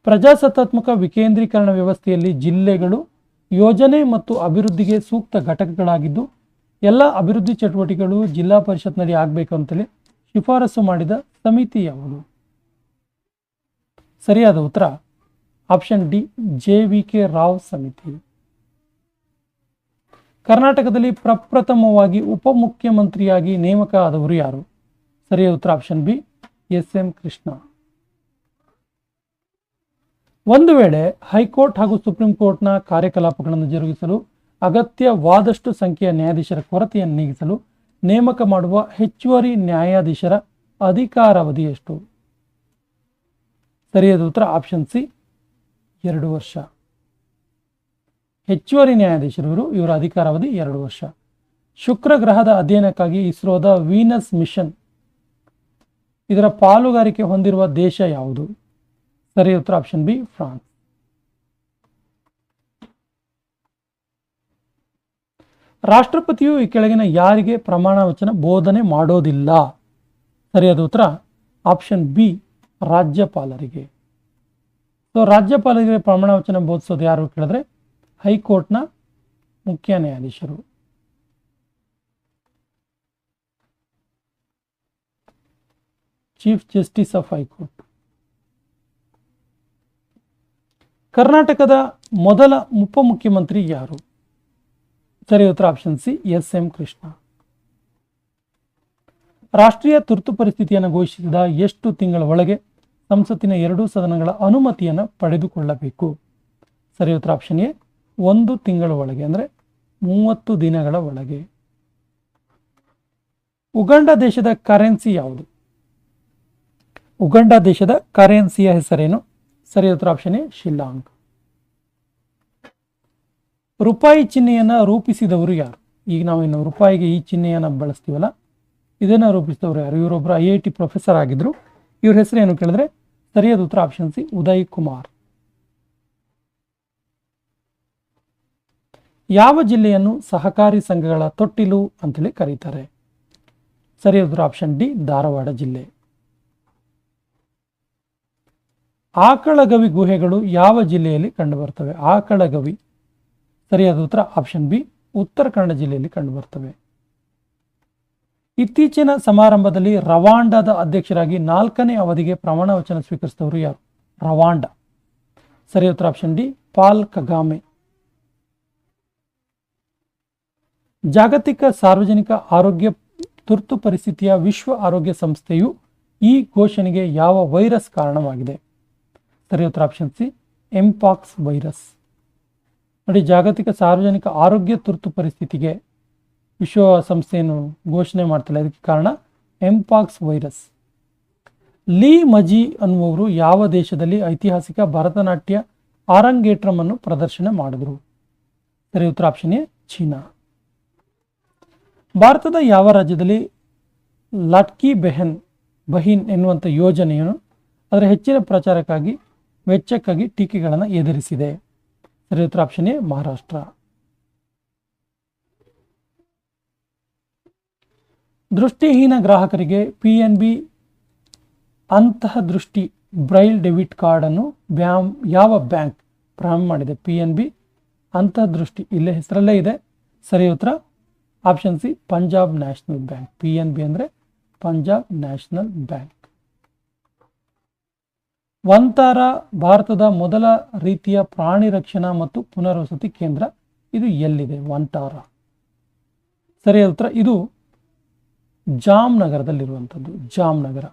ಪ್ರಜಾಸತ್ತಾತ್ಮಕ ವಿಕೇಂದ್ರೀಕರಣ ವ್ಯವಸ್ಥೆಯಲ್ಲಿ ಜಿಲ್ಲೆಗಳು ಯೋಜನೆ ಮತ್ತು ಅಭಿವೃದ್ಧಿಗೆ ಸೂಕ್ತ ಘಟಕಗಳಾಗಿದ್ದು ಎಲ್ಲ ಅಭಿವೃದ್ಧಿ ಚಟುವಟಿಕೆಗಳು ಜಿಲ್ಲಾ ಪರಿಷತ್ನಲ್ಲಿ ಆಗಬೇಕು ಅಂತೇಳಿ ಶಿಫಾರಸು ಮಾಡಿದ ಸಮಿತಿ ಯಾವುದು? ಸರಿಯಾದ ಉತ್ತರ ಆಪ್ಷನ್ ಡಿ, JVK ರಾವ್ ಸಮಿತಿ. ಕರ್ನಾಟಕದಲ್ಲಿ ಪ್ರಪ್ರಥಮವಾಗಿ ಉಪಮುಖ್ಯಮಂತ್ರಿಯಾಗಿ ನೇಮಕ ಆದವರು ಯಾರು? ಸರಿಯಾದ ಉತ್ತರ ಆಪ್ಷನ್ ಬಿ, SM ಕೃಷ್ಣ. ಒಂದು ವೇಳೆ ಹೈಕೋರ್ಟ್ ಹಾಗೂ ಸುಪ್ರೀಂ ಕೋರ್ಟ್ನ ಕಾರ್ಯಕಲಾಪಗಳನ್ನು ಜರುಗಿಸಲು ಅಗತ್ಯವಾದಷ್ಟು ಸಂಖ್ಯೆಯ ನ್ಯಾಯಾಧೀಶರ ಕೊರತೆಯನ್ನು ನೀಗಿಸಲು ನೇಮಕ ಮಾಡುವ ಹೆಚ್ಚುವರಿ ನ್ಯಾಯಾಧೀಶರ ಅಧಿಕಾರಾವಧಿ ಎಷ್ಟು? ಸರಿಯಾದ ಉತ್ತರ ಆಪ್ಷನ್ ಸಿ, 2 ವರ್ಷ. ಹೆಚ್ಚುವರಿ ನ್ಯಾಯಾಧೀಶರು ಇವರ ಅಧಿಕಾರಾವಧಿ 2 ವರ್ಷ. ಶುಕ್ರ ಗ್ರಹದ ಅಧ್ಯಯನಕ್ಕಾಗಿ ಇಸ್ರೋದ ವೀನಸ್ ಮಿಷನ್ ಇದರ ಪಾಲುಗಾರಿಕೆ ಹೊಂದಿರುವ ದೇಶ ಯಾವುದು? ಸರಿಯಾದ ಉತ್ತರ ಆಪ್ಷನ್ ಬಿ, ಫ್ರಾನ್ಸ್. ರಾಷ್ಟ್ರಪತಿಯು ಈ ಕೆಳಗಿನ ಯಾರಿಗೆ ಪ್ರಮಾಣ ವಚನ ಬೋಧನೆ ಮಾಡೋದಿಲ್ಲ? ಸರಿಯಾದ ಉತ್ತರ ಆಪ್ಷನ್ ಬಿ, ರಾಜ್ಯಪಾಲರಿಗೆ. ಸೊ ರಾಜ್ಯಪಾಲರಿಗೆ ಪ್ರಮಾಣ ವಚನ ಬೋಧಿಸೋದು ಯಾರು ಕೇಳಿದ್ರೆ ಹೈಕೋರ್ಟ್ನ ಮುಖ್ಯ ನ್ಯಾಯಾಧೀಶರು. Chief justice of high court. ಕರ್ನಾಟಕದ ಮೊದಲ ಉಪಮುಖ್ಯಮಂತ್ರಿ ಯಾರು? ಸರಿಯಾದ ಉತ್ತರ ಆಪ್ಷನ್ ಸಿ, SM ಕೃಷ್ಣ. ರಾಷ್ಟ್ರೀಯ ತುರ್ತು ಪರಿಸ್ಥಿತಿಯನ್ನು ಘೋಷಿಸಿದ ಎಷ್ಟು ತಿಂಗಳ ಒಳಗೆ ಸಂಸತ್ತಿನ 2 ಸದನಗಳ ಅನುಮತಿಯನ್ನು ಪಡೆದುಕೊಳ್ಳಬೇಕು? ಸರಿಯಾದ ಉತ್ತರ ಆಪ್ಷನ್ ಎ, 1 ತಿಂಗಳ ಒಳಗೆ, ಅಂದರೆ 30 ದಿನಗಳ ಒಳಗೆ. ಉಗಾಂಡ ದೇಶದ ಕರೆನ್ಸಿ ಯಾವುದು? ಉಗಾಂಡ ದೇಶದ ಕರೆನ್ಸಿಯ ಹೆಸರೇನು? ಸರಿಯಾದ ಉತ್ತರ ಆಪ್ಷನ್ ಎ, ಶಿಲ್ಲಾಂಗ್. ರೂಪಾಯಿ ಚಿಹ್ನೆಯನ್ನು ರೂಪಿಸಿದವರು ಯಾರು? ಈಗ ನಾವು ಇನ್ನು ರೂಪಾಯಿಗೆ ಈ ಚಿಹ್ನೆಯನ್ನು ಬಳಸ್ತೀವಲ್ಲ, ಇದನ್ನು ರೂಪಿಸಿದವರು ಯಾರು? ಇವರೊಬ್ಬರು IIT ಪ್ರೊಫೆಸರ್ ಆಗಿದ್ರು. ಇವ್ರ ಹೆಸರು ಏನು ಕೇಳಿದ್ರೆ ಸರಿಯಾದ ಉತ್ತರ ಆಪ್ಷನ್ ಸಿ, ಉದಯ್ ಕುಮಾರ್. ಯಾವ ಜಿಲ್ಲೆಯನ್ನು ಸಹಕಾರಿ ಸಂಘಗಳ ತೊಟ್ಟಿಲು ಅಂತೇಳಿ ಕರೀತಾರೆ? ಸರಿಯಾದ ಉತ್ತರ ಆಪ್ಷನ್ ಡಿ, ಧಾರವಾಡ ಜಿಲ್ಲೆ. ಆಕಳಗವಿ ಗುಹೆಗಳು ಯಾವ ಜಿಲ್ಲೆಯಲ್ಲಿ ಕಂಡುಬರ್ತವೆ? ಆಕಳಗವಿ. ಸರಿಯಾದ ಉತ್ತರ ಆಪ್ಷನ್ ಬಿ, ಉತ್ತರ ಕನ್ನಡ ಜಿಲ್ಲೆಯಲ್ಲಿ ಕಂಡುಬರ್ತವೆ. ಇತ್ತೀಚಿನ ಸಮಾರಂಭದಲ್ಲಿ ರವಾಂಡದ ಅಧ್ಯಕ್ಷರಾಗಿ 4ನೇ ಅವಧಿಗೆ ಪ್ರಮಾಣ ವಚನ ಸ್ವೀಕರಿಸಿದವರು ಯಾರು? ರವಾಂಡ. ಸರಿಯಾದ ಉತ್ತರ ಆಪ್ಷನ್ ಡಿ, ಪಾಲ್ ಕಗಾಮೆ. ಜಾಗತಿಕ ಸಾರ್ವಜನಿಕ ಆರೋಗ್ಯ ತುರ್ತು ಪರಿಸ್ಥಿತಿಯ ವಿಶ್ವ ಆರೋಗ್ಯ ಸಂಸ್ಥೆಯು ಈ ಘೋಷಣೆಗೆ ಯಾವ ವೈರಸ್ ಕಾರಣವಾಗಿದೆ? ಸರಿಯಾದ ಉತ್ತರ ಆಪ್ಷನ್ ಸಿ, ಎಂಪಾಕ್ಸ್ ವೈರಸ್. ನೋಡಿ, ಜಾಗತಿಕ ಸಾರ್ವಜನಿಕ ಆರೋಗ್ಯ ತುರ್ತು ಪರಿಸ್ಥಿತಿಗೆ ವಿಶ್ವಸಂಸ್ಥೆಯನ್ನು ಘೋಷಣೆ ಮಾಡ್ತಿಲ್ಲ, ಇದಕ್ಕೆ ಕಾರಣ ಎಂಪಾಕ್ಸ್ ವೈರಸ್. ಲೀ ಮಜಿ ಅನ್ನುವರು ಯಾವ ದೇಶದಲ್ಲಿ ಐತಿಹಾಸಿಕ ಭರತನಾಟ್ಯ ಆರಂಗೇಟ್ರಮ್ ಅನ್ನು ಪ್ರದರ್ಶನ ಮಾಡಿದರು? ಸರಿ ಉತ್ತರ ಆಪ್ಷನ್ ಎ, ಚೀನಾ. ಭಾರತದ ಯಾವ ರಾಜ್ಯದಲ್ಲಿ ಲಾಟ್ಕಿ ಬಹಿನ್ ಎನ್ನುವಂಥ ಯೋಜನೆಯನ್ನು ಅದರ ಹೆಚ್ಚಿನ ಪ್ರಚಾರಕ್ಕಾಗಿ ವೆಚ್ಚಕ್ಕಾಗಿ ಟೀಕೆಗಳನ್ನು ಎದುರಿಸಿದೆ? ಸರಿ ಉತ್ತರ ಆಪ್ಷನ್ ಎ, ಮಹಾರಾಷ್ಟ್ರ. ದೃಷ್ಟಿಹೀನ ಗ್ರಾಹಕರಿಗೆ PNB ಅಂತಹ ದೃಷ್ಟಿ ಬ್ರೈಲ್ ಡೆಬಿಟ್ ಕಾರ್ಡ್ ಅನ್ನು ಯಾವ ಬ್ಯಾಂಕ್ ಪ್ರಾರಂಭ ಮಾಡಿದೆ? PNB ಅಂತಹ ದೃಷ್ಟಿ, ಇಲ್ಲೇ ಹೆಸರಲ್ಲೇ ಇದೆ. ಸರಿ ಉತ್ತರ option C, Punjab national bank. PNB ಅಂದರೆ ಪಂಜಾಬ್ ನ್ಯಾಷನಲ್ ಬ್ಯಾಂಕ್. ವಂತಾರ ಭಾರತದ ಮೊದಲ ರೀತಿಯ ಪ್ರಾಣಿ ರಕ್ಷಣಾ ಮತ್ತು ಪುನರ್ವಸತಿ ಕೇಂದ್ರ. ಇದು ಎಲ್ಲಿದೆ? ವಂತಾರ. ಸರಿಯಾದ ಉತ್ತರ ಇದು ಜಾಮ್ನಗರದಲ್ಲಿರುವಂಥದ್ದು, ಜಾಮ್ನಗರ.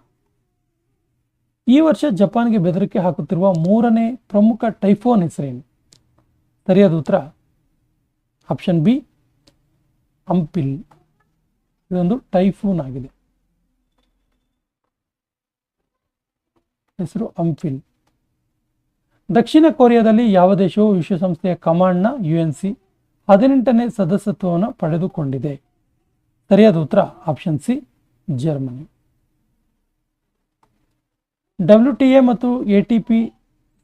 ಈ ವರ್ಷ ಜಪಾನ್ಗೆ ಬೆದರಿಕೆ ಹಾಕುತ್ತಿರುವ 3ನೇ ಪ್ರಮುಖ ಟೈಫೋನ್ ಹೆಸರೇನು? ಸರಿಯಾದ ಉತ್ತರ ಆಪ್ಷನ್ ಬಿ ಅಂಪಿಲ್. ಇದೊಂದು ಟೈಫೂನ್ ಆಗಿದೆ, ಹೆಸರು ಅಂಪಿಲ್. ದಕ್ಷಿಣ ಕೊರಿಯಾದಲ್ಲಿ ಯಾವ ದೇಶವು ವಿಶ್ವಸಂಸ್ಥೆಯ ಕಮಾಂಡ್ನ UNC 18ನೇ ಸದಸ್ಯತ್ವವನ್ನು ಪಡೆದುಕೊಂಡಿದೆ? ಸರಿಯಾದ ಉತ್ತರ ಆಪ್ಷನ್ ಸಿ ಜರ್ಮನಿ. WTA ಮತ್ತು ATP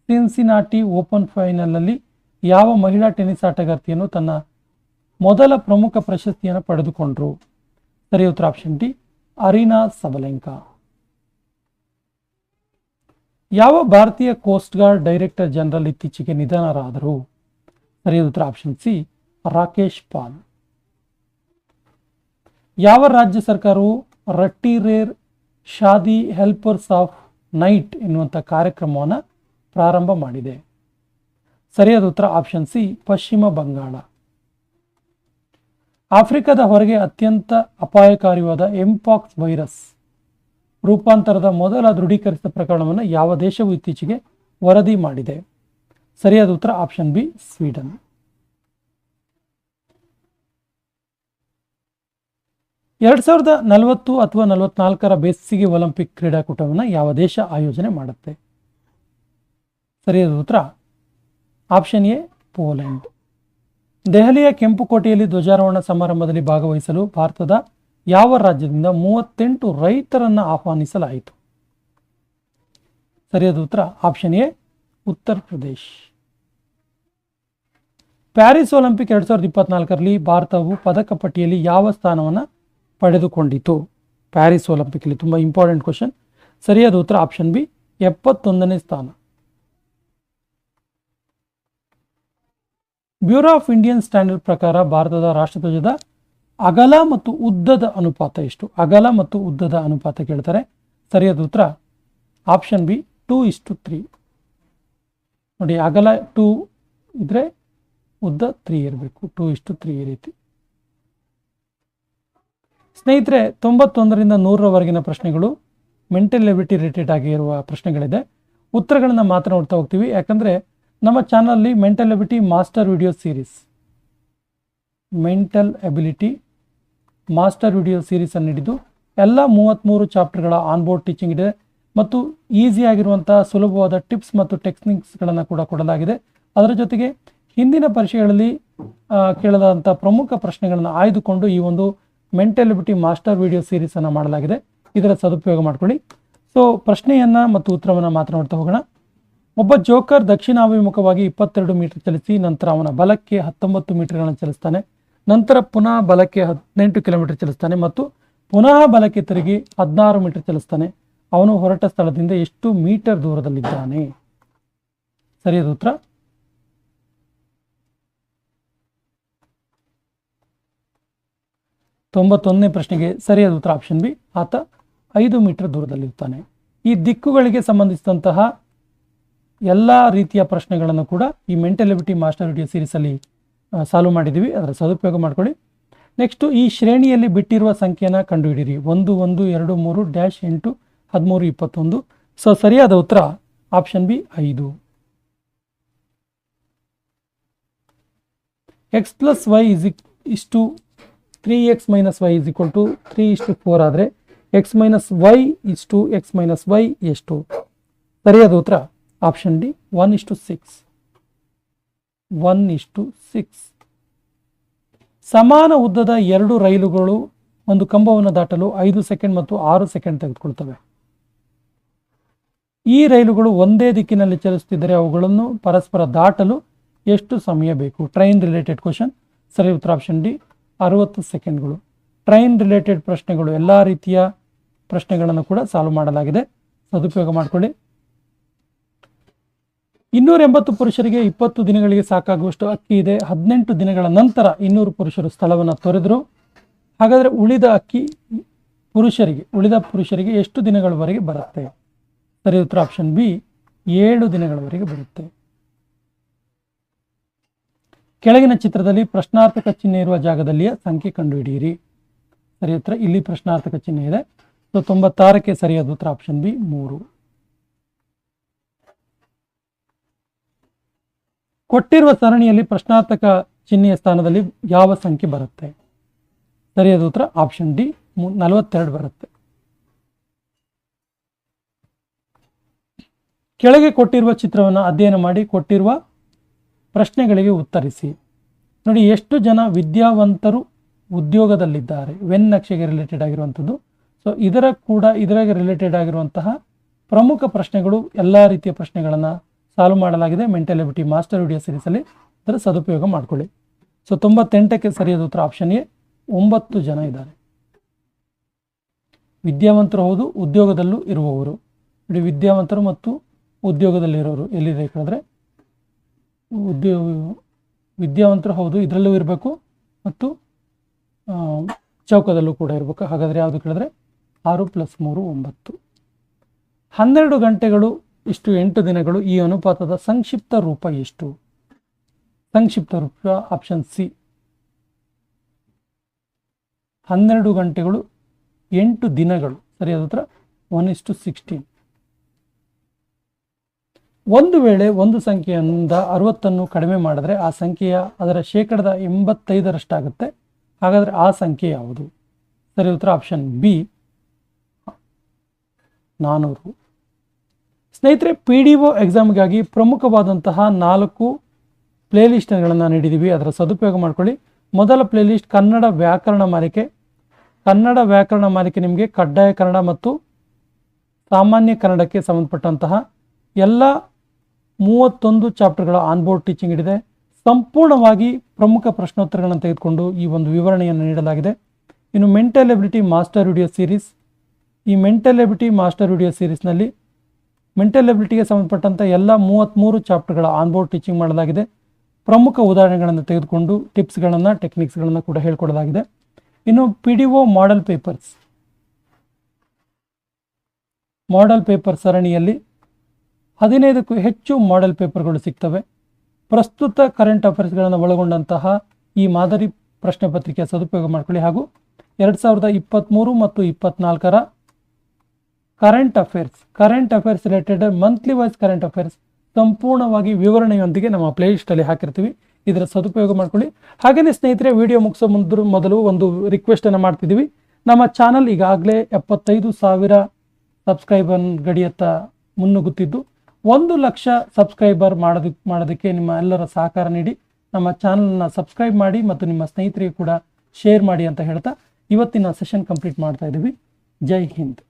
ಸಿನ್ಸಿನಾಟಿ ಓಪನ್ ಫೈನಲ್ನಲ್ಲಿ ಯಾವ ಮಹಿಳಾ ಟೆನ್ನಿಸ್ ಆಟಗಾರ್ತಿಯನ್ನು ತನ್ನ ಮೊದಲ ಪ್ರಮುಖ ಪ್ರಶಸ್ತಿಯನ್ನು ಪಡೆದುಕೊಂಡರು? ಸರಿಯಾದ ಉತ್ತರ ಆಪ್ಷನ್ ಡಿ ಅರೀನಾ ಸಬಲೆಂಕಾ. ಯಾವ ಭಾರತೀಯ ಕೋಸ್ಟ್ ಗಾರ್ಡ್ ಡೈರೆಕ್ಟರ್ ಜನರಲ್ ಇತ್ತೀಚೆಗೆ ನಿಧನರಾದರು? ಸರಿಯಾದ ಉತ್ತರ ಆಪ್ಷನ್ ಸಿ ರಾಕೇಶ್ ಪಾಲ್. ಯಾವ ರಾಜ್ಯ ಸರ್ಕಾರವು ರಟ್ಟಿರೇರ್ ಶಾದಿ ಹೆಲ್ಪರ್ಸ್ ಆಫ್ ನೈಟ್ ಎನ್ನುವಂಥ ಕಾರ್ಯಕ್ರಮವನ್ನು ಪ್ರಾರಂಭ ಮಾಡಿದೆ? ಸರಿಯಾದ ಉತ್ತರ ಆಪ್ಷನ್ ಸಿ ಪಶ್ಚಿಮ ಬಂಗಾಳ. ಆಫ್ರಿಕಾದ ಹೊರಗೆ ಅತ್ಯಂತ ಅಪಾಯಕಾರಿಯಾದ ಎಂಪಾಕ್ಸ್ ವೈರಸ್ ರೂಪಾಂತರದ ಮೊದಲ ದೃಢೀಕರಿಸಿದ ಪ್ರಕರಣವನ್ನು ಯಾವ ದೇಶವು ಇತ್ತೀಚೆಗೆ ವರದಿ ಮಾಡಿದೆ? ಸರಿಯಾದ ಉತ್ತರ ಆಪ್ಷನ್ ಬಿ ಸ್ವೀಡನ್. ಎರಡು 2040 ಅಥವಾ 44ರ ಬೇಸಿಗೆ ಒಲಿಂಪಿಕ್ ಕ್ರೀಡಾಕೂಟವನ್ನು ಯಾವ ದೇಶ ಆಯೋಜನೆ ಮಾಡುತ್ತೆ? ಸರಿಯಾದ ಉತ್ತರ ಆಪ್ಷನ್ ಎ ಪೋಲೆಂಡ್. ದೆಹಲಿಯ ಕೆಂಪುಕೋಟೆಯಲ್ಲಿ ಧ್ವಜಾರೋಹಣ ಸಮಾರಂಭದಲ್ಲಿ ಭಾಗವಹಿಸಲು ಭಾರತದ ಯಾವ ರಾಜ್ಯದಿಂದ 38 ರೈತರನ್ನು ಆಹ್ವಾನಿಸಲಾಯಿತು? ಸರಿಯಾದ ಉತ್ತರ option A Uttar Pradesh. Paris Olympic 2024ರಲ್ಲಿ ಭಾರತವು ಪದಕ ಪಟ್ಟಿಯಲ್ಲಿ ಯಾವ ಸ್ಥಾನವನ್ನು ಪಡೆದುಕೊಂಡಿತು? ಪ್ಯಾರಿಸ್ ಒಲಿಂಪಿಕ್ಲಿ ತುಂಬ ಇಂಪಾರ್ಟೆಂಟ್ ಕ್ವಶನ್. ಸರಿಯಾದ ಉತ್ತರ ಆಪ್ಷನ್ ಬಿ 71ನೇ ಸ್ಥಾನ. ಬ್ಯೂರೋ ಆಫ್ ಇಂಡಿಯನ್ ಸ್ಟ್ಯಾಂಡರ್ಡ್ ಪ್ರಕಾರ ಭಾರತದ ರಾಷ್ಟ್ರಧ್ವಜದ ಅಗಲ ಮತ್ತು ಉದ್ದದ ಅನುಪಾತ ಎಷ್ಟು? ಅಗಲ ಮತ್ತು ಉದ್ದದ ಅನುಪಾತ ಕೇಳ್ತಾರೆ. ಸರಿಯಾದ ಉತ್ತರ ಆಪ್ಷನ್ ಬಿ 2:3. ನೋಡಿ, ಅಗಲ 2 ಇದ್ರೆ ಉದ್ದ 3 ಇರಬೇಕು, 2:3 ಈ ರೀತಿ. ಸ್ನೇಹಿತರೆ, 91ರಿಂದ 100ರವರೆಗಿನ ಪ್ರಶ್ನೆಗಳು ಮೆಂಟಲ್ ಎಬಿಲಿಟಿ ರಿಲೇಟೆಡ್ ಆಗಿರುವ ಪ್ರಶ್ನೆಗಳಿದೆ. ಉತ್ತರಗಳನ್ನು ಮಾತ್ರ ನೋಡ್ತಾ ಹೋಗ್ತೀವಿ, ಯಾಕಂದರೆ ನಮ್ಮ ಚಾನಲಲ್ಲಿ mental ability master video series, mental ability master video ಸೀರೀಸನ್ನು ಹಿಡಿದು ಎಲ್ಲ 33 ಚಾಪ್ಟರ್ಗಳ ಆನ್ಬೋರ್ಡ್ ಟೀಚಿಂಗ್ ಇದೆ ಮತ್ತು ಈಸಿಯಾಗಿರುವಂಥ ಸುಲಭವಾದ ಟಿಪ್ಸ್ ಮತ್ತು ಟೆಕ್ನಿಕ್ಸ್ಗಳನ್ನು ಕೂಡ ಕೊಡಲಾಗಿದೆ. ಅದರ ಜೊತೆಗೆ ಹಿಂದಿನ ಪರೀಕ್ಷೆಗಳಲ್ಲಿ ಕೇಳದಂಥ ಪ್ರಮುಖ ಪ್ರಶ್ನೆಗಳನ್ನು ಆಯ್ದುಕೊಂಡು ಈ ಒಂದು ಮೆಂಟಲ್ ಎಬಿಲಿಟಿ ಮಾಸ್ಟರ್ ವಿಡಿಯೋ ಸೀರೀಸನ್ನು ಮಾಡಲಾಗಿದೆ. ಇದರ ಸದುಪಯೋಗ ಮಾಡ್ಕೊಳ್ಳಿ. ಸೊ ಪ್ರಶ್ನೆಯನ್ನು ಮತ್ತು ಉತ್ತರವನ್ನು ಮಾತನಾಡ್ತಾ ಹೋಗೋಣ. ಒಬ್ಬ ಜೋಕರ್ ದಕ್ಷಿಣಾಭಿಮುಖವಾಗಿ 22 ಮೀಟರ್ ಚಲಿಸಿ ನಂತರ ಅವನ ಬಲಕ್ಕೆ 19 ಮೀಟರ್ಗಳನ್ನು ಚಲಿಸ್ತಾನೆ, ನಂತರ ಪುನಃ ಬಲಕ್ಕೆ 18 ಕಿಲೋಮೀಟರ್ ಚಲಿಸ್ತಾನೆ ಮತ್ತು ಪುನಃ ಬಲಕ್ಕೆ ತಿರುಗಿ 16 ಮೀಟರ್ ಚಲಿಸ್ತಾನೆ. ಅವನು ಹೊರಟ ಸ್ಥಳದಿಂದ ಎಷ್ಟು ಮೀಟರ್ ದೂರದಲ್ಲಿದ್ದಾನೆ? ಸರಿಯಾದ ಉತ್ತರ 91ನೇ ಪ್ರಶ್ನೆಗೆ ಸರಿಯಾದ ಉತ್ತರ ಆಪ್ಷನ್ ಬಿ, ಆತ 5 ಮೀಟರ್ ದೂರದಲ್ಲಿರ್ತಾನೆ. ಈ ದಿಕ್ಕುಗಳಿಗೆ ಸಂಬಂಧಿಸಿದಂತಹ ಎಲ್ಲ ರೀತಿಯ ಪ್ರಶ್ನೆಗಳನ್ನು ಕೂಡ ಈ ಮೆಂಟಲ್ ಎಬಿಲಿಟಿ ಮಾಸ್ಟರ್ ವಿಡಿಯೋ ಸೀರೀಸಲ್ಲಿ ಸಾಲ್ವ್ ಮಾಡಿದ್ದೀವಿ. ಅದರ ಸದುಪಯೋಗ ಮಾಡ್ಕೊಳ್ಳಿ. ನೆಕ್ಸ್ಟು ಈ ಶ್ರೇಣಿಯಲ್ಲಿ ಬಿಟ್ಟಿರುವ ಸಂಖ್ಯೆಯನ್ನು ಕಂಡುಹಿಡಿಯಿರಿ. 1 1 2 3 ಡ್ಯಾಶ್ 8 13 21. ಸೊ ಸರಿಯಾದ ಉತ್ತರ option B 5. x + y = 3x - y = 3:4 ಆದರೆ x - y = x - y ಎಷ್ಟು? ಸರಿಯಾದ ಉತ್ತರ ಆಪ್ಷನ್ ಡಿ 1:6. 1:6. ಸಮಾನ ಉದ್ದದ 2 ರೈಲುಗಳು ಒಂದು ಕಂಬವನ್ನು ದಾಟಲು 5 ಸೆಕೆಂಡ್ ಮತ್ತು 6 ಸೆಕೆಂಡ್ ತೆಗೆದುಕೊಳ್ತವೆ. ಈ ರೈಲುಗಳು ಒಂದೇ ದಿಕ್ಕಿನಲ್ಲಿ ಚಲಿಸುತ್ತಿದ್ದರೆ ಅವುಗಳನ್ನು ಪರಸ್ಪರ ದಾಟಲು ಎಷ್ಟು ಸಮಯ ಬೇಕು? Train related question. ಸರಿ ಉತ್ತರ ಆಪ್ಷನ್ ಡಿ 60 ಸೆಕೆಂಡ್ಗಳು. ಟ್ರೈನ್ ರಿಲೇಟೆಡ್ ಪ್ರಶ್ನೆಗಳು ಎಲ್ಲ ರೀತಿಯ ಪ್ರಶ್ನೆಗಳನ್ನು ಕೂಡ ಸಾಲ್ವ್ ಮಾಡಲಾಗಿದೆ. ಸದುಪಯೋಗ ಮಾಡಿಕೊಳ್ಳಿ. 280 ಪುರುಷರಿಗೆ 20 ದಿನಗಳಿಗೆ ಸಾಕಾಗುವಷ್ಟು ಅಕ್ಕಿ ಇದೆ. 18 ದಿನಗಳ ನಂತರ 200 ಪುರುಷರು ಸ್ಥಳವನ್ನು ತೊರೆದರು. ಹಾಗಾದರೆ ಉಳಿದ ಪುರುಷರಿಗೆ ಎಷ್ಟು ದಿನಗಳವರೆಗೆ ಬರುತ್ತೆ? ಸರಿ ಉತ್ತರ ಆಪ್ಷನ್ ಬಿ 7 ದಿನಗಳವರೆಗೆ ಬರುತ್ತೆ. ಕೆಳಗಿನ ಚಿತ್ರದಲ್ಲಿ ಪ್ರಶ್ನಾರ್ಥಕ ಚಿಹ್ನೆ ಇರುವ ಜಾಗದಲ್ಲಿಯ ಸಂಖ್ಯೆ ಕಂಡುಹಿಡಿಯಿರಿ. ಸರಿ ಉತ್ತರ ಇಲ್ಲಿ ಪ್ರಶ್ನಾರ್ಥಕ ಚಿಹ್ನೆ ಇದೆ. ಸೊ 96ಕ್ಕೆ ಸರಿಯಾದ ಉತ್ತರ ಆಪ್ಷನ್ ಬಿ 3. ಕೊಟ್ಟಿರುವ ಸರಣಿಯಲ್ಲಿ ಪ್ರಶ್ನಾರ್ಥಕ ಚಿಹ್ನೆಯ ಸ್ಥಾನದಲ್ಲಿ ಯಾವ ಸಂಖ್ಯೆ ಬರುತ್ತೆ? ಸರಿಯಾದ ಉತ್ತರ ಆಪ್ಷನ್ ಡಿ 42 ಬರುತ್ತೆ. ಕೆಳಗೆ ಕೊಟ್ಟಿರುವ ಚಿತ್ರವನ್ನು ಅಧ್ಯಯನ ಮಾಡಿ ಕೊಟ್ಟಿರುವ ಪ್ರಶ್ನೆಗಳಿಗೆ ಉತ್ತರಿಸಿ. ನೋಡಿ, ಎಷ್ಟು ಜನ ವಿದ್ಯಾವಂತರು ಉದ್ಯೋಗದಲ್ಲಿದ್ದಾರೆ? ವೆನ್ ನಕ್ಷೆಗೆ ರಿಲೇಟೆಡ್ ಆಗಿರುವಂಥದ್ದು. ಸೊ ಇದರಾಗೆ ರಿಲೇಟೆಡ್ ಆಗಿರುವಂತಹ ಪ್ರಮುಖ ಪ್ರಶ್ನೆಗಳು, ಎಲ್ಲ ರೀತಿಯ ಪ್ರಶ್ನೆಗಳನ್ನು ಸಾಲ್ವ್ ಮಾಡಲಾಗಿದೆ ಮೆಂಟಲ್ ಎಬಿಲಿಟಿ ಮಾಸ್ಟರ್ ವಿಡಿಯೋ ಸೀರೀಸಲ್ಲಿ. ಅದರ ಸದುಪಯೋಗ ಮಾಡ್ಕೊಳ್ಳಿ. ಸೊ 98ಕ್ಕೆ ಸರಿಯಾದ ಉತ್ತರ ಆಪ್ಷನ್ ಎ, 9 ಜನ ಇದ್ದಾರೆ. ವಿದ್ಯಾವಂತರು ಹೌದು, ಉದ್ಯೋಗದಲ್ಲೂ ಇರುವವರು. ನೋಡಿ, ವಿದ್ಯಾವಂತರು ಮತ್ತು ಉದ್ಯೋಗದಲ್ಲಿರೋರು ಎಲ್ಲಿದೆ ಕೇಳಿದ್ರೆ ವಿದ್ಯಾವಂತರು ಹೌದು, ಇದರಲ್ಲೂ ಇರಬೇಕು ಮತ್ತು ಚೌಕದಲ್ಲೂ ಕೂಡ ಇರಬೇಕು. ಹಾಗಾದರೆ ಯಾವುದು ಕೇಳಿದ್ರೆ 6 + 3 9. 12 ಗಂಟೆಗಳು ಇಷ್ಟು 8 ದಿನಗಳು. ಈ ಅನುಪಾತದ ಸಂಕ್ಷಿಪ್ತ ರೂಪ ಎಷ್ಟು? ಸಂಕ್ಷಿಪ್ತ ರೂಪ ಆಪ್ಷನ್ ಸಿ, 12 ಗಂಟೆಗಳು 8 ದಿನಗಳು. ಸರಿಯಾದ ಉತ್ತರ 1:16. ಒಂದು ವೇಳೆ ಒಂದು ಸಂಖ್ಯೆಯಿಂದ 60 ಕಡಿಮೆ ಮಾಡಿದ್ರೆ ಆ ಸಂಖ್ಯೆಯ ಅದರ 85% ಹಾಗಾದರೆ ಆ ಸಂಖ್ಯೆ ಯಾವುದು? ಸರಿ ಉತ್ತರ ಆಪ್ಷನ್ ಬಿ, 400. ಸ್ನೇಹಿತರೆ, PDO ಎಕ್ಸಾಮ್ಗಾಗಿ ಪ್ರಮುಖವಾದಂತಹ 4 ಪ್ಲೇಲಿಸ್ಟ್ಗಳನ್ನು ನೀಡಿದ್ದೀವಿ. ಅದರ ಸದುಪಯೋಗ ಮಾಡ್ಕೊಳ್ಳಿ. ಮೊದಲ ಪ್ಲೇಲಿಸ್ಟ್ ಕನ್ನಡ ವ್ಯಾಕರಣ ಮಾಲಿಕೆ. ಕನ್ನಡ ವ್ಯಾಕರಣ ಮಾಲಿಕೆ ನಿಮಗೆ ಕಡ್ಡಾಯ ಕನ್ನಡ ಮತ್ತು ಸಾಮಾನ್ಯ ಕನ್ನಡಕ್ಕೆ ಸಂಬಂಧಪಟ್ಟಂತಹ ಎಲ್ಲ 31 ಚಾಪ್ಟರ್ಗಳ ಆನ್ಬೋರ್ಡ್ ಟೀಚಿಂಗ್ ಇದೆ. ಸಂಪೂರ್ಣವಾಗಿ ಪ್ರಮುಖ ಪ್ರಶ್ನೋತ್ತರಗಳನ್ನು ತೆಗೆದುಕೊಂಡು ಈ ಒಂದು ವಿವರಣೆಯನ್ನು ನೀಡಲಾಗಿದೆ. ಇನ್ನು mental ability master video series, ಈ ಮೆಂಟಲ್ ಎಬಿಲಿಟಿ ಮಾಸ್ಟರ್ ವಿಡಿಯೋ ಸೀರೀಸ್ನಲ್ಲಿ ಮೆಂಟಲ್ ಎಬಿಲಿಟಿಗೆ ಸಂಬಂಧಪಟ್ಟಂಥ ಎಲ್ಲ 33 ಚಾಪ್ಟರ್ಗಳ ಆನ್ಬೋರ್ಡ್ ಟೀಚಿಂಗ್ ಮಾಡಲಾಗಿದೆ. ಪ್ರಮುಖ ಉದಾಹರಣೆಗಳನ್ನು ತೆಗೆದುಕೊಂಡು ಟಿಪ್ಸ್ಗಳನ್ನು ಟೆಕ್ನಿಕ್ಸ್ಗಳನ್ನು ಕೂಡ ಹೇಳ್ಕೊಡಲಾಗಿದೆ. ಇನ್ನು PDO ಮಾಡೆಲ್ ಪೇಪರ್ ಸರಣಿಯಲ್ಲಿ 15ಕ್ಕೂ ಹೆಚ್ಚು ಮಾಡೆಲ್ ಪೇಪರ್ಗಳು ಸಿಗ್ತವೆ. ಪ್ರಸ್ತುತ ಕರೆಂಟ್ ಅಫೇರ್ಸ್ಗಳನ್ನು ಒಳಗೊಂಡಂತಹ ಈ ಮಾದರಿ ಪ್ರಶ್ನೆ ಪತ್ರಿಕೆಯ ಸದುಪಯೋಗ ಮಾಡ್ಕೊಳ್ಳಿ. ಹಾಗೂ 2023 ಮತ್ತು 24ರ current affairs related monthly wise current affairs ಸಂಪೂರ್ಣವಾಗಿ ವಿವರಣೆಯೊಂದಿಗೆ ನಮ್ಮ ಪ್ಲೇಲಿಸ್ಟಲ್ಲಿ ಹಾಕಿರ್ತೀವಿ. ಇದರ ಸದುಪಯೋಗ ಮಾಡ್ಕೊಳ್ಳಿ. ಹಾಗೆಯೇ ಸ್ನೇಹಿತರೆ, ವಿಡಿಯೋ ಮುಗಿಸೋ ಮೊದಲು ಒಂದು ರಿಕ್ವೆಸ್ಟನ್ನು ಮಾಡ್ತಿದ್ದೀವಿ. ನಮ್ಮ ಚಾನಲ್ ಈಗಾಗಲೇ 75,000 ಸಬ್ಸ್ಕ್ರೈಬರ್ ಗಡಿಯತ್ತ ಮುನ್ನುಗ್ಗುತ್ತಿದ್ದು 1 ಲಕ್ಷ ಸಬ್ಸ್ಕ್ರೈಬರ್ ಮಾಡೋದಕ್ಕೆ ನಿಮ್ಮ ಎಲ್ಲರ ಸಹಕಾರ ನೀಡಿ ನಮ್ಮ ಚಾನಲ್ನ ಸಬ್ಸ್ಕ್ರೈಬ್ ಮಾಡಿ ಮತ್ತು ನಿಮ್ಮ ಸ್ನೇಹಿತರಿಗೆ ಕೂಡ ಶೇರ್ ಮಾಡಿ ಅಂತ ಹೇಳ್ತಾ ಇವತ್ತಿನ ಸೆಷನ್ ಕಂಪ್ಲೀಟ್ ಮಾಡ್ತಾ ಇದ್ದೀವಿ. ಜೈ ಹಿಂದ್.